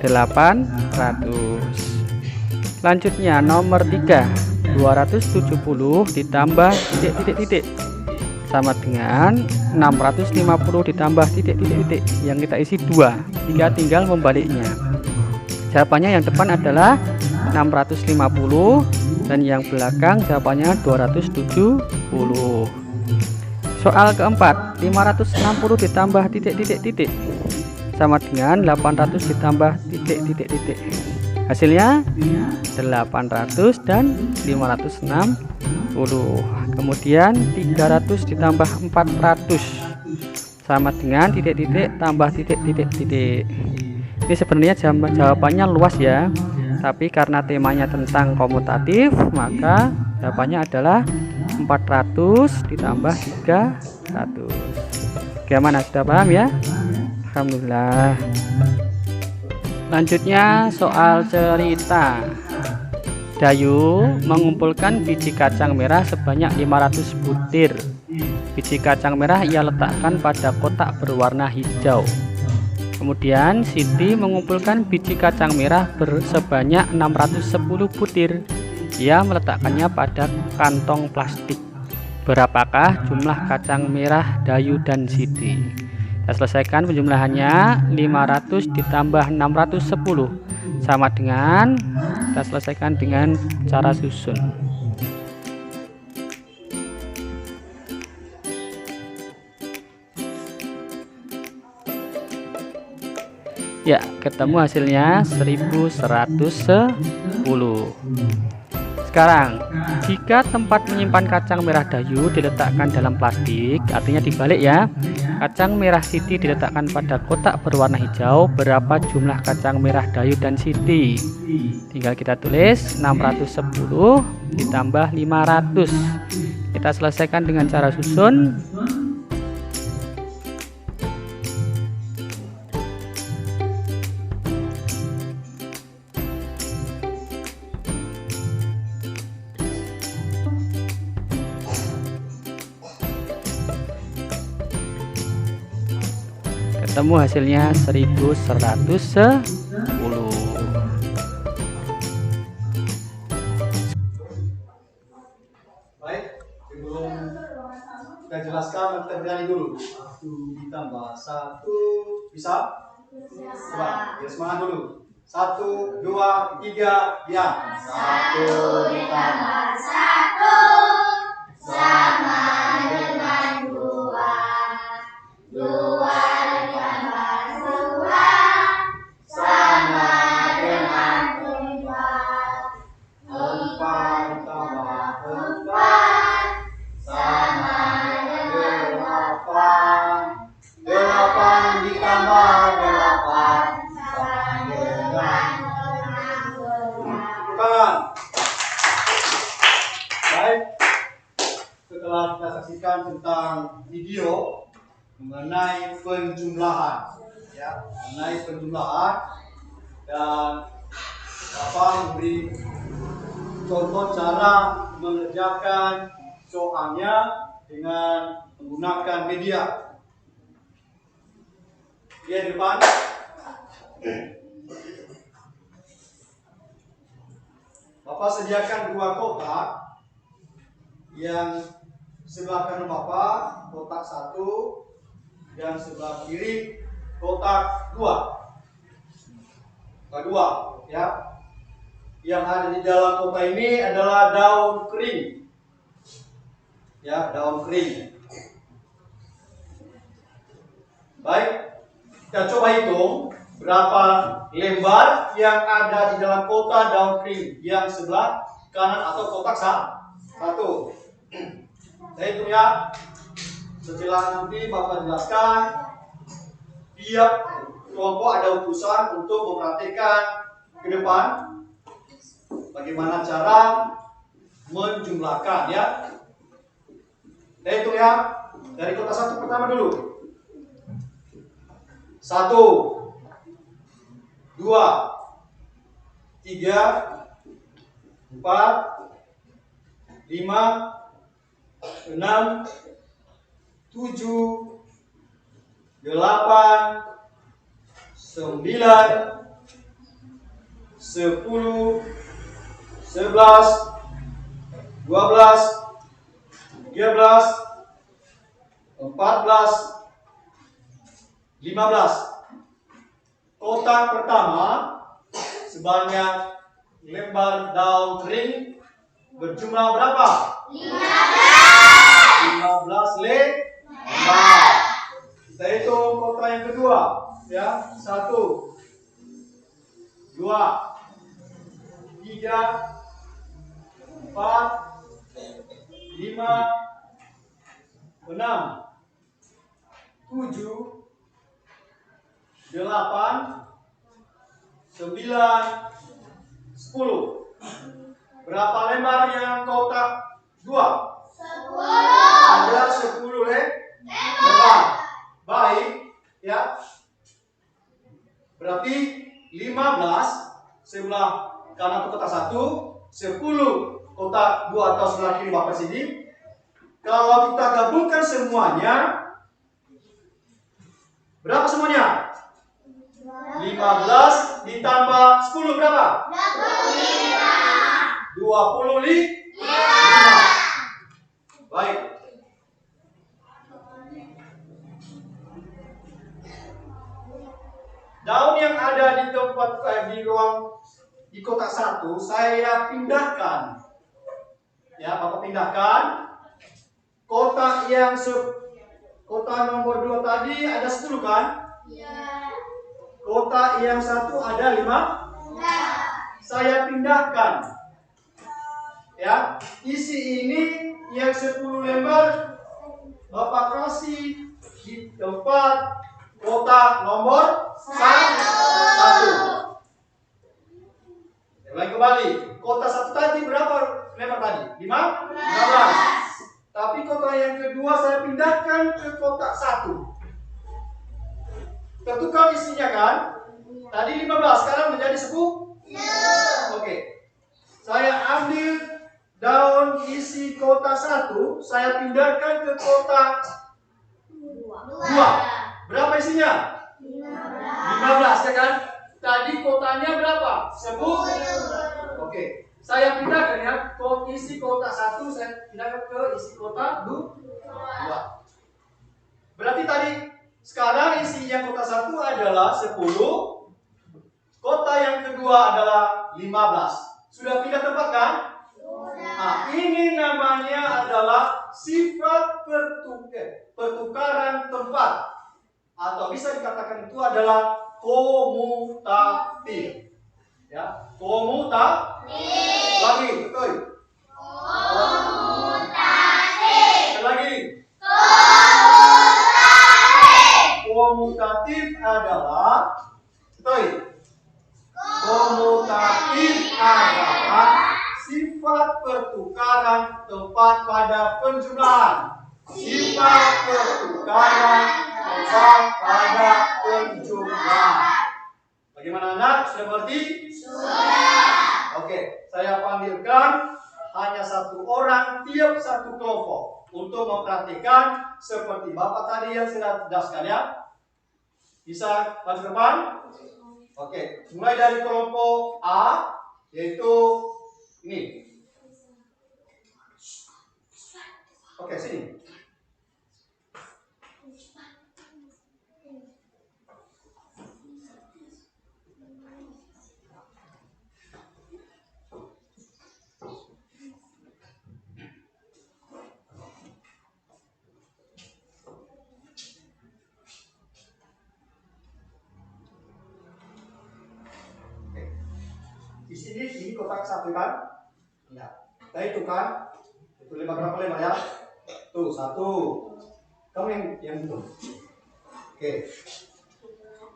800. Selanjutnya nomor 3, 270 ditambah titik-titik sama dengan 650 ditambah titik-titik yang kita isi 2. Jika tinggal membaliknya. Jawabannya yang depan adalah 650 dan yang belakang jawabannya 270. Soal keempat, 560 ditambah titik-titik sama dengan 800 ditambah titik-titik. Hasilnya 800 dan 560. Kemudian 300 ditambah 400 sama dengan titik-titik tambah titik-titik. Ini sebenarnya jawabannya luas ya, tapi karena temanya tentang komutatif, maka jawabannya adalah 400 ditambah 300. Bagaimana, sudah paham ya? Alhamdulillah. Selanjutnya soal cerita. Dayu mengumpulkan biji kacang merah sebanyak 500 butir. Biji kacang merah ia letakkan pada kotak berwarna hijau. Kemudian Siti mengumpulkan biji kacang merah sebanyak 610 butir. Ia meletakkannya pada kantong plastik. Berapakah jumlah kacang merah Dayu dan Siti? Kita selesaikan penjumlahannya. 500 ditambah 610 sama dengan, kita selesaikan dengan cara susun. Ya, ketemu hasilnya 1110. Sekarang, jika tempat menyimpan kacang merah Dayu diletakkan dalam plastik, artinya dibalik ya. Kacang merah Siti diletakkan pada kotak berwarna hijau, berapa jumlah kacang merah Dayu dan Siti? Tinggal kita tulis 610 ditambah 500. Kita selesaikan dengan cara susun. Ketemu hasilnya 1110. Baik, sebelum kita jelaskan kita berani dulu. 1 ditambah 1 bisa? Coba, ya semangat dulu. 1, 2, 3, ya. 1 ditambah 1 sama dengan 2. setelah kita saksikan tentang video mengenai penjumlahan, ya, mengenai penjumlahan, dan Bapak memberi contoh cara mengerjakan soalnya dengan menggunakan media. Dia di depan. Bapak sediakan 2 kotak, yang sebelah kanan Bapak kotak 1 dan sebelah kiri kotak 2. Kotak 2, ya. Yang ada di dalam kotak ini adalah daun kering. Ya, daun kering. Baik, kita coba hitung berapa lembar yang ada di dalam kotak daun kering yang sebelah kanan atau kotak 1. Saya hitung ya. Setelah nanti Bapak jelaskan, tiap kelompok ada utusan untuk memperhatikan ke depan bagaimana cara menjumlahkan, ya. Saya hitung ya. Dari kotak 1 pertama dulu. 1, 2, 3, 4, 5, 6, 7, 8, 9, 10, 11, 12, 13, 14, 15. Kotak pertama sebanyak lembar daun kering berjumlah berapa? 15 lembar. Kita hitung kotak yang kedua, ya. 1, 2, 3, 4, 5, 6, 7, 8, 9, 10. Berapa lembar yang kotak 2? 10. Ada 10 lembar. Baik, ya. Berarti 15 sebelah kanan kotak 1, 10 kotak 2 atau sebelah kiri Bapak sini. Kalau kita gabungkan semuanya, berapa semuanya? 15 ditambah 10 berapa? 25. Baik. Daun yang ada di tempat di kotak 1 saya pindahkan. Ya, Bapak pindahkan. Kotak yang kotak nomor 2 tadi ada 10 kan? Iya. Kotak yang 1 ada 5? Saya pindahkan. Ya, isi ini yang 10 lembar Bapak kasih di tempat kotak nomor 1. Ulangi kembali. Kotak 1 tadi berapa lembar tadi? 15. Tapi kotak yang kedua saya pindahkan ke kotak 1. Tentukan isinya kan? Tadi 15, sekarang menjadi 10. Oke. Saya ambil daun isi kotak 1, saya pindahkan ke kotak 2. Berapa isinya? 15 ya kan? Tadi kotaknya berapa? 10. Oke. Saya pindahkan ya, isi kotak 1 saya pindahkan ke isi kotak 2. Berarti tadi sekarang isi yang kotak 1 adalah 10. Kotak yang kedua adalah 15. Sudah pindah tempat kan? Nah, ini namanya adalah sifat pertukaran tempat, atau bisa dikatakan itu adalah komutatif. Ya, komutatif. Lagi, betul. Komutatif. Lagi. Komutatif adalah, betul. Komutatif adalah sifat pertukaran pertukaran tepat pada penjumlahan. Sifat pertukaran tepat pada penjumlahan. Bagaimana anak? Sudah mengerti? Sudah. Oke, saya panggilkan hanya satu orang tiap satu kelompok untuk memperhatikan seperti Bapak tadi yang sudah jelaskan ya. Bisa maju ke depan? Oke, mulai dari kelompok A, yaitu ini. Oke, sini. Di sini ini kotak satu kan? Ya. Nah itu kan? Itu lebar berapa lebar ya? Tuh satu. Kamu yang itu. Oke.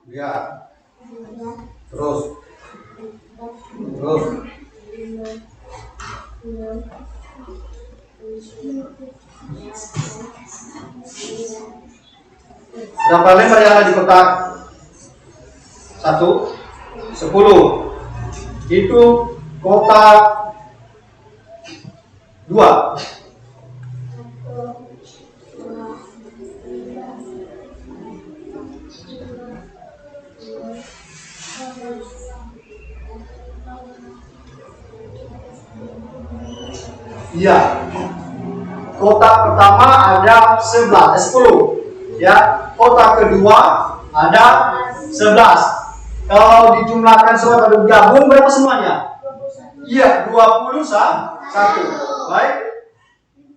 Ya. Terus. Berapa lebar yang ada di kotak? 1, 10. Itu kotak 2. Iya. Kotak pertama ada 10. Ya. Kotak kedua ada 11. Kalau dijumlahkan semua atau digabung berapa semuanya? Iya, 21. Baik.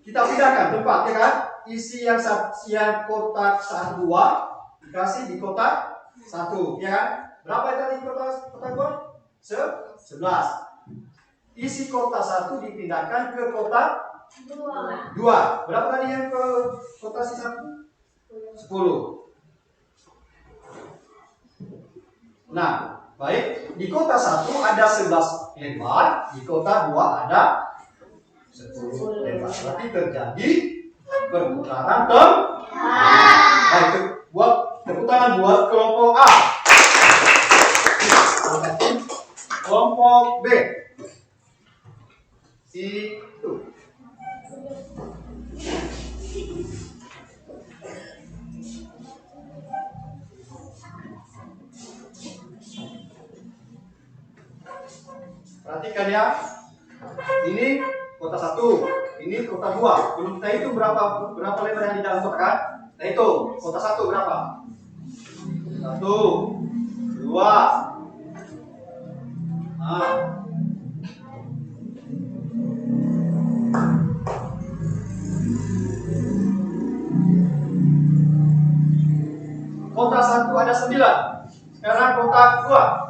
Kita pindahkan tempat ya kan? Isi yang kotak 2 dikasih di kotak 1, ya kan? Berapa yang tadi kotak 2? 11. Isi kotak 1 dipindahkan ke kotak 2. Berapa tadi yang ke kotak 1? 10. Nah, baik, di kota 1 ada 11 lembar, di kota 2 ada 10 lembar. Berarti terjadi perputaran tempat. Baik, buat tepuk tangan buat kelompok A. Kelompok B. Situ. Perhatikan ya. Ini kota 1, ini kota 2. Belum kita hitung berapa lebar yang di dalam kotak kan? Nah itu, kota 1 berapa? 1, 2. Nah. Kota 1 ada 9. Sekarang kota 2.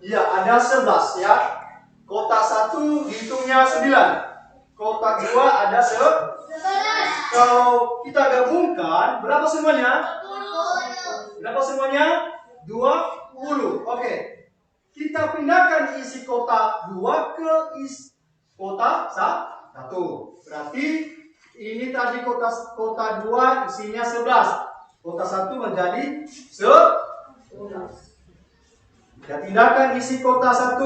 Iya, ada 11 ya. Kota 1 dihitungnya 9. Kota 2 ada 11. Kalau kita gabungkan, berapa semuanya? 20. Berapa semuanya? 20. Oke. Kita pindahkan isi kota 2 ke isi kota 1. Berarti ini tadi kota 2 isinya 11. Kota 1 menjadi 11. Kita pindahkan isi kota 1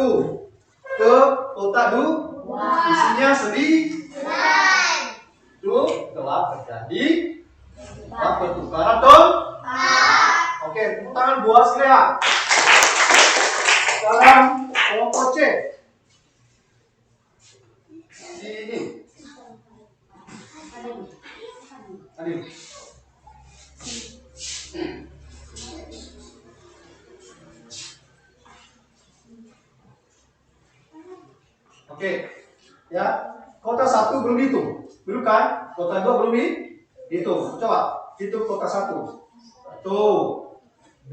ke kota 2. Isinya 9. Itu telah terjadi pertukaran tempat. Oke, tepuk tangan buat Silea. Sekarang kelompok C. Sini. Adil. Oke, ya, kota 1 belum dihitung, belum kan? Kota 2 belum dihitung. Coba hitung kota 1. 1, 2,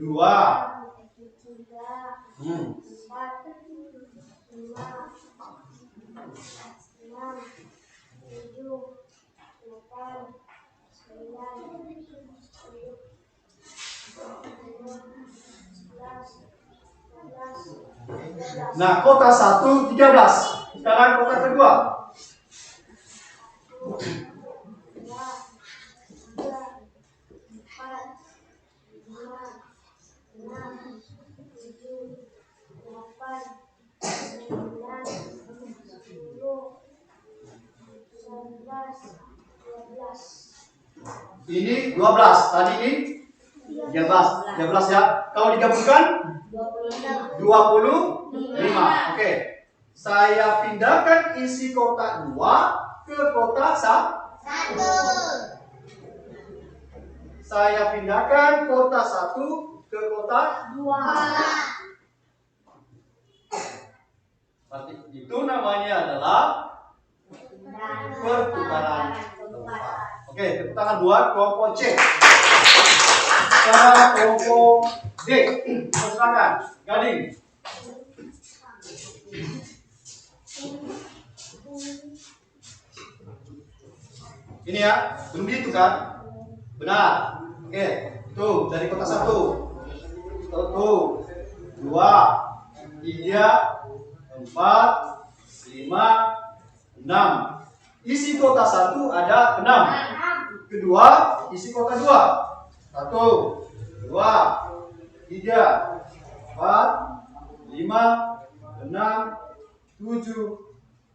Nah, kota 1 13. Sekarang kota kedua. Ini 12, tadi ini 13 ya. Kalau digabungkan 25. Oke. Saya pindahkan isi kota 2 ke kota 1. Saya pindahkan kota 1 ke kota 2. Berarti itu namanya adalah pertukaran tempat. Oke, tepuk tangan buat kelompok C. Sekarang kelompok D. Silakan, Gading. Ini ya, belum gitu kan? Benar. Oke, tuh dari kota 1. 1, 2, 3, 4, 5, 6. Isi kota 1 ada 6. Kedua, isi kota 2. 1, 2, 3, 4, 5, 6, 7,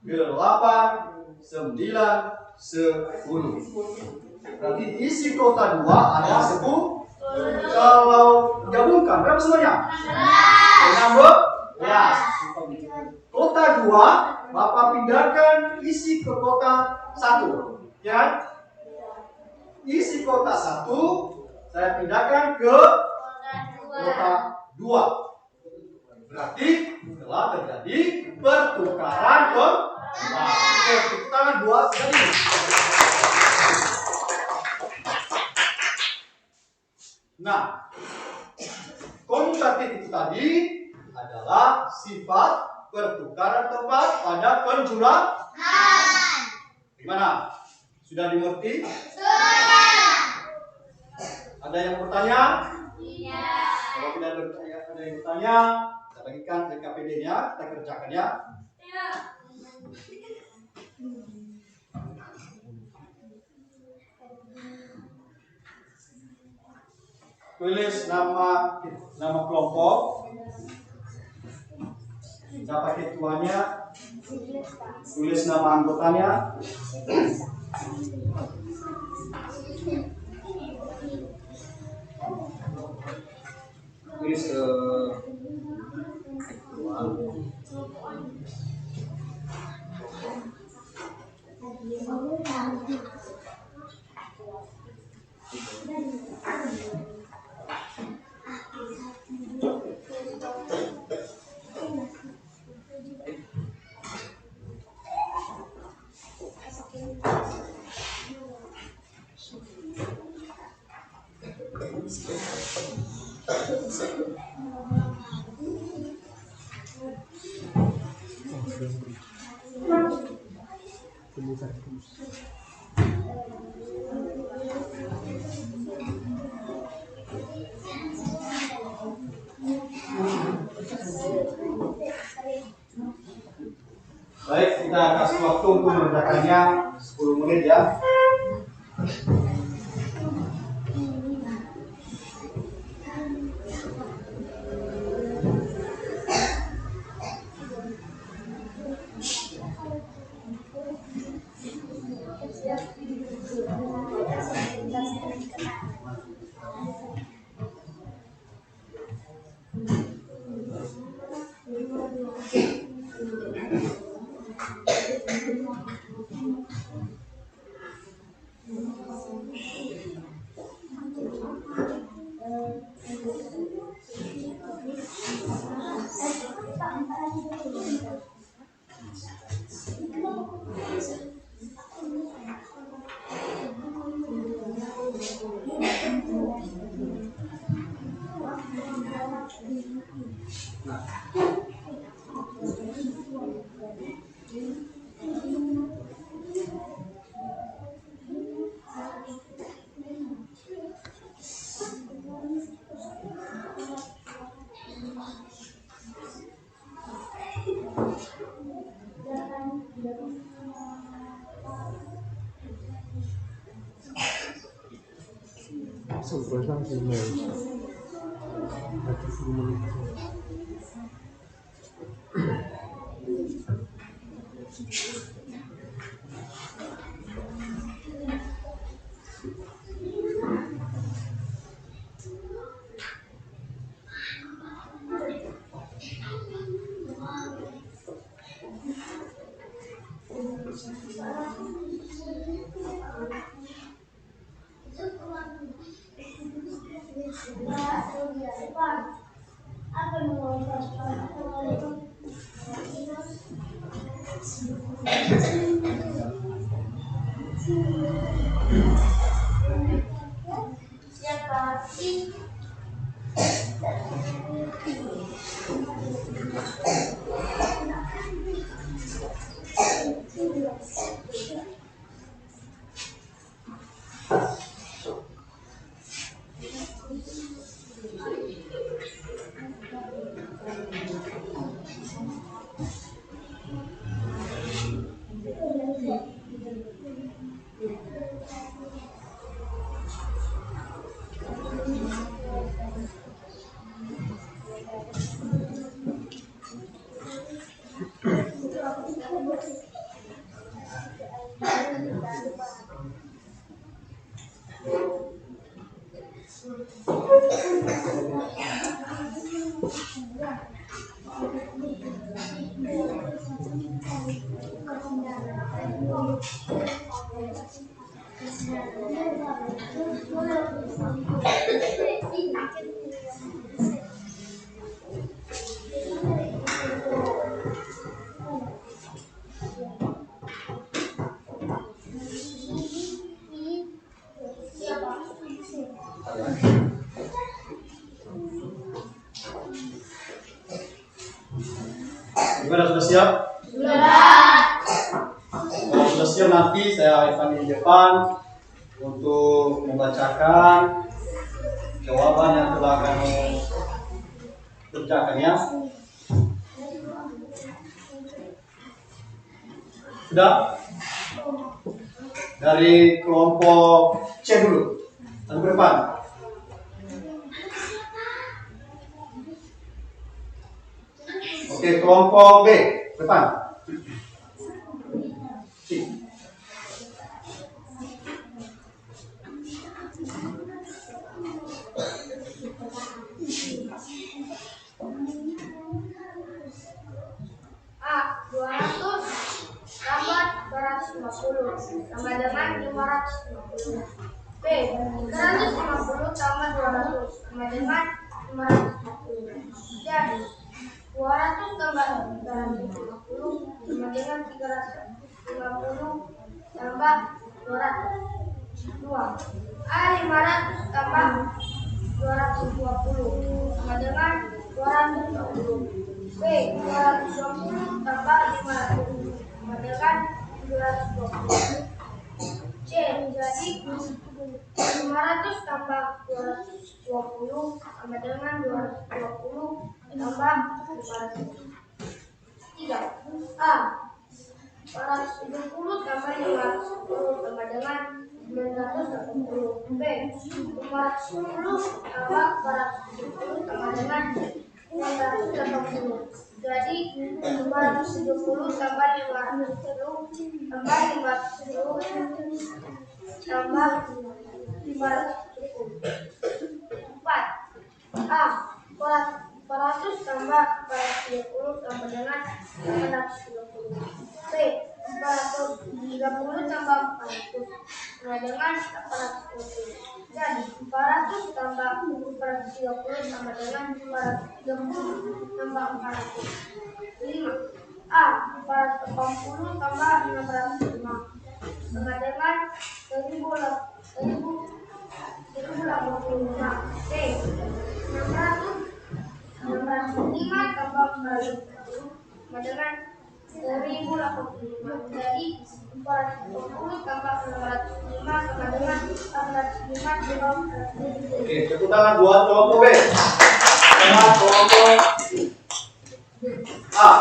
8, 9, 10. Berarti isi kota 2 ada 10. Kalau gabungkan berapa semuanya? 16. Kota 2 Bapak pindahkan isi ke kota 1. Ya. Isi kota 1 saya pindahkan ke kota 2. Berarti telah terjadi pertukaran tempat. Oke, tepuk tangan buat tadi. Nah, komutatif itu tadi adalah sifat pertukaran tempat pada penjumlahan. Gimana? Sudah dimengerti? Sudah. Ada yang bertanya? Tidak. Kalau tidak ada yang bertanya, kita bagikan KPD-nya, kita kerjakan ya. Tidak. Tulis nama kelompok, siapa ketuanya, tulis nama anggotanya, tulis baik, kita kasih waktu untuk mengerjakannya 10 menit ya. Siapa sih? Gimana, sudah siap? Kalau sudah siap, nanti saya akan di depan untuk membacakan jawaban yang telah kami kerjakan ya. Sudah? Dari kelompok C dulu. Lalu ke depan. Oke, kelompok B depan. A. 200 tambah 250 sama dengan 550. B. 350 tambah 200 sama dengan 550. Jadi 200 tambah 350 sama dengan 350 tambah 200. 2. A. 500 tambah 220 sama dengan 220. B. 220 tambah 500 sama dengan 220. C. Jadi 500 tambah 220 sama dengan 220 tambah 500. 3. A. 470 tambah 510 sama dengan 980. B. 510 tambah 470 sama dengan 980. Jadi 570 tambah 510 tambah 510 tambah 570. 4. A. 400 tambah 430 sama dengan 830. B. 430 tambah 400 sama dengan 830. Jadi 400 tambah 430 sama dengan 430 tambah 400. 5. A. 480 tambah 605 sama dengan 1085. B. 605 tambah 450 sama dengan 1085. Jadi 420 tambah 605 sama dengan 405 Oke, tepuk tangan buat kelompok B. Dengan kelompok A.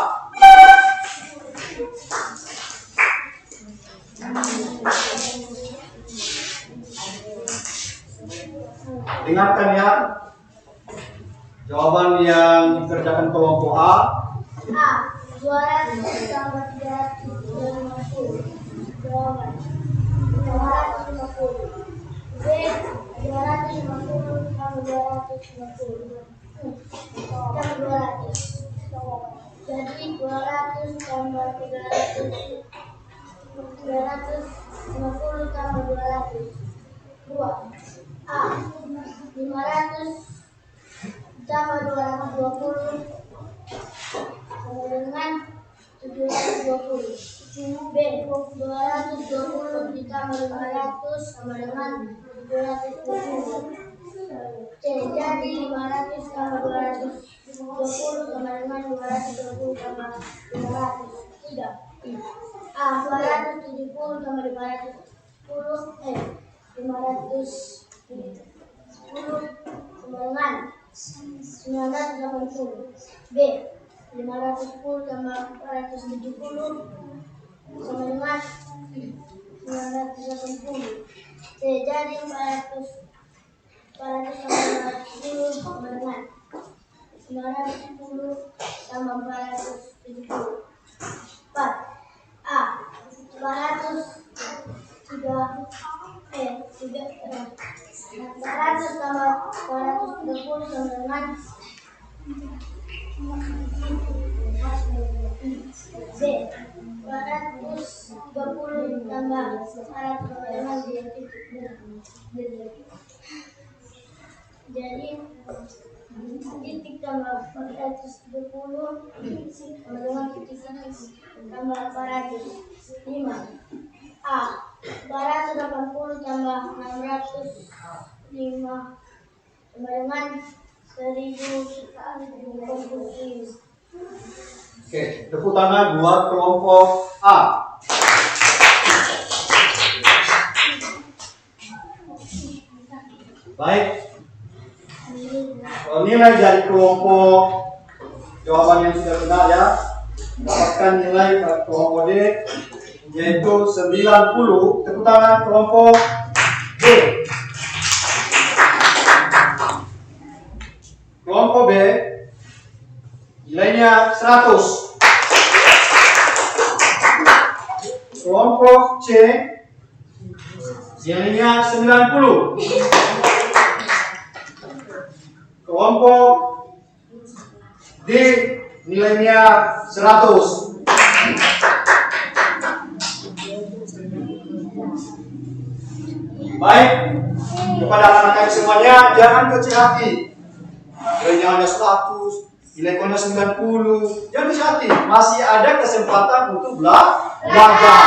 Dengarkan ya. Jawaban yang dikerjakan kelompok A. A. 200 ditambah 350. Jawaban 250. B. 250 ditambah 250. Tambah 200. Jadi 200 tambah 300. 350 tambah 200. 2. A. 500 tambah 220 sama dengan 720. B. 220 ditambah 500 sama dengan 720. C. Jadi 500 tambah 220 sama dengan 220 tambah 500. 3. A. 270 tambah 510. 510 sama dengan 980. B. 510 tambah 470 sama dengan 980. C. Jadi 400 tambah 410 sama dengan 910 tambah 470. 4. A. 400 tambah 430 sama dengan B. 430 tambah 400 sama dengan jadi titik tambah 430 sama dengan titik tambah 400. 5. A. 480 tambah 605 sama dengan 1020. Oke, tepuk tangan buat kelompok A. Baik. Nilai dari kelompok jawaban yang sudah benar ya. Dapatkan nilai kelompok D yaitu 90. Tepuk tangan kelompok B. Kelompok B nilainya 100. Kelompok C nilainya 90. Kelompok D nilainya 100. Baik, kepada anak-anak semuanya jangan kecil hati. Nilainya hanya 100, nilai hanya 90. Jangan kecil hati, masih ada kesempatan untuk belajar.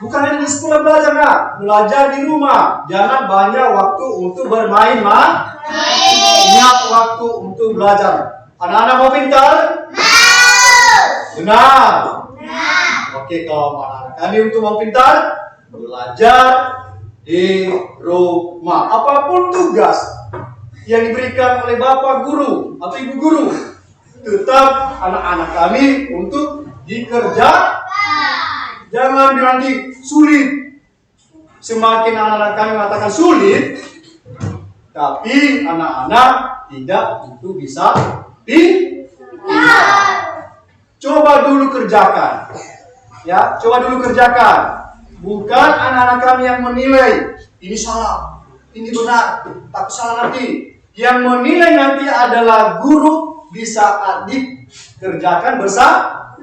Bukan hanya di sekolah belajar, nah. Belajar di rumah. Jangan banyak waktu untuk bermain, mah. Banyak waktu untuk belajar. Anak-anak mau pintar? Benar. Oke, kalau anak-anak kami untuk mau pintar, belajar di rumah. Apapun tugas yang diberikan oleh bapak guru atau ibu guru, tetap anak-anak kami untuk dikerjakan. Jangan bilang sulit. Semakin anak-anak kami mengatakan sulit, tapi anak-anak tidak itu bisa pintar. Coba dulu kerjakan. Ya, coba dulu kerjakan. Bukan anak-anak kami yang menilai ini salah, ini benar, tapi salah nanti. Yang menilai nanti adalah guru bisa adik kerjakan bersama.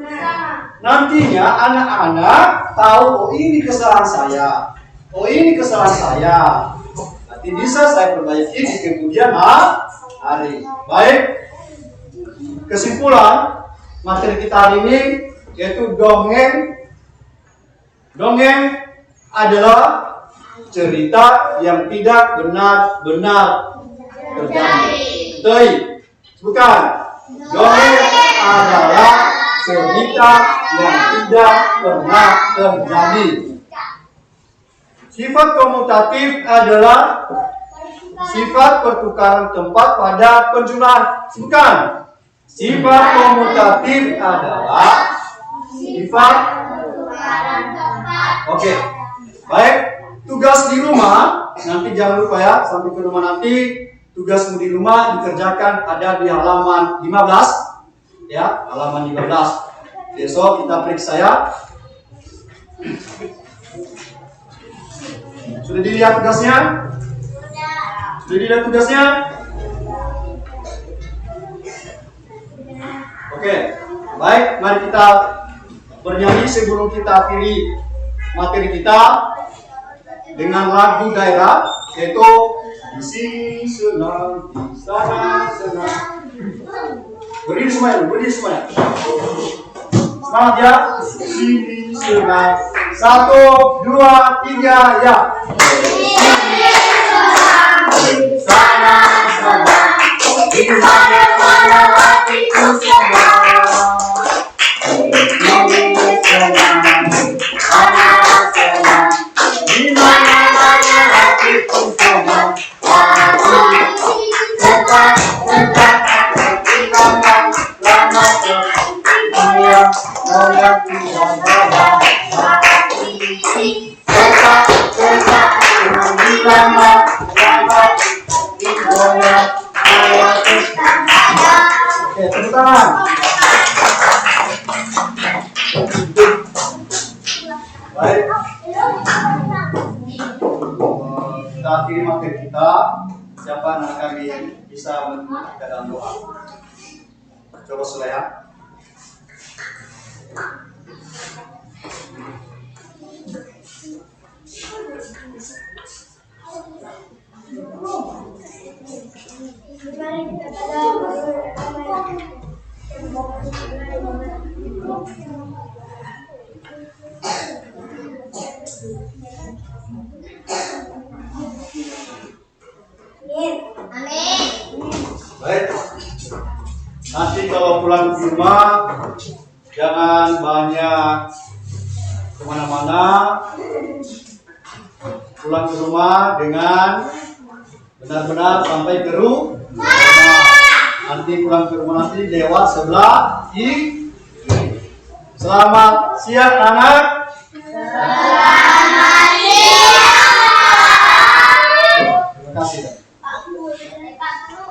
Nantinya anak-anak tahu, oh ini kesalahan saya, oh ini kesalahan saya. Nanti bisa saya perbaiki di kemudian hari. Baik, kesimpulan materi kita hari ini yaitu dongeng. Dongeng adalah cerita yang tidak benar-benar terjadi. Bukan. Dongeng adalah cerita yang tidak pernah terjadi. Sifat komutatif adalah sifat pertukaran tempat pada penjumlahan. Bukan. Sifat komutatif adalah sifat pertukaran tempat. Oke. Baik, tugas di rumah nanti jangan lupa ya, sampai ke rumah nanti tugasmu di rumah dikerjakan ada di halaman 15, ya, halaman 15. Besok kita periksa ya. Sudah dilihat tugasnya? Sudah dilihat tugasnya? Oke, baik, mari kita bernyanyi sebelum kita akhiri materi kita dengan lagu daerah, yaitu di sini senang, di sana senang. Berdiri semuanya, berdiri semuanya. Semangat ya. Di sini senang. 1, 2, 3, ya. Di sana senang. Di mana hatiku senang. Di sini senang. Sana senang. Di mana hatiku senang. Tetap, tetap, hati lama, lama semuanya, saya tidak sabar. Tetap, tetap, hati lama, lama semuanya, saya tidak sabar. Oke, tepuk tangan. Baik. Kita akhiri materi kita. Siapa yang kami bisa menemani kita dalam doa? Coba Sulaiman. Mari kita berdoa. Amin. Baik. Nanti kalau pulang ke rumah jangan banyak kemana-mana. Pulang ke rumah dengan benar-benar sampai ke rumah. Nanti pulang ke rumah nanti lewat sebelah kiri. Selamat siang anak. Selamat siang. Terima kasih. Pak Guru.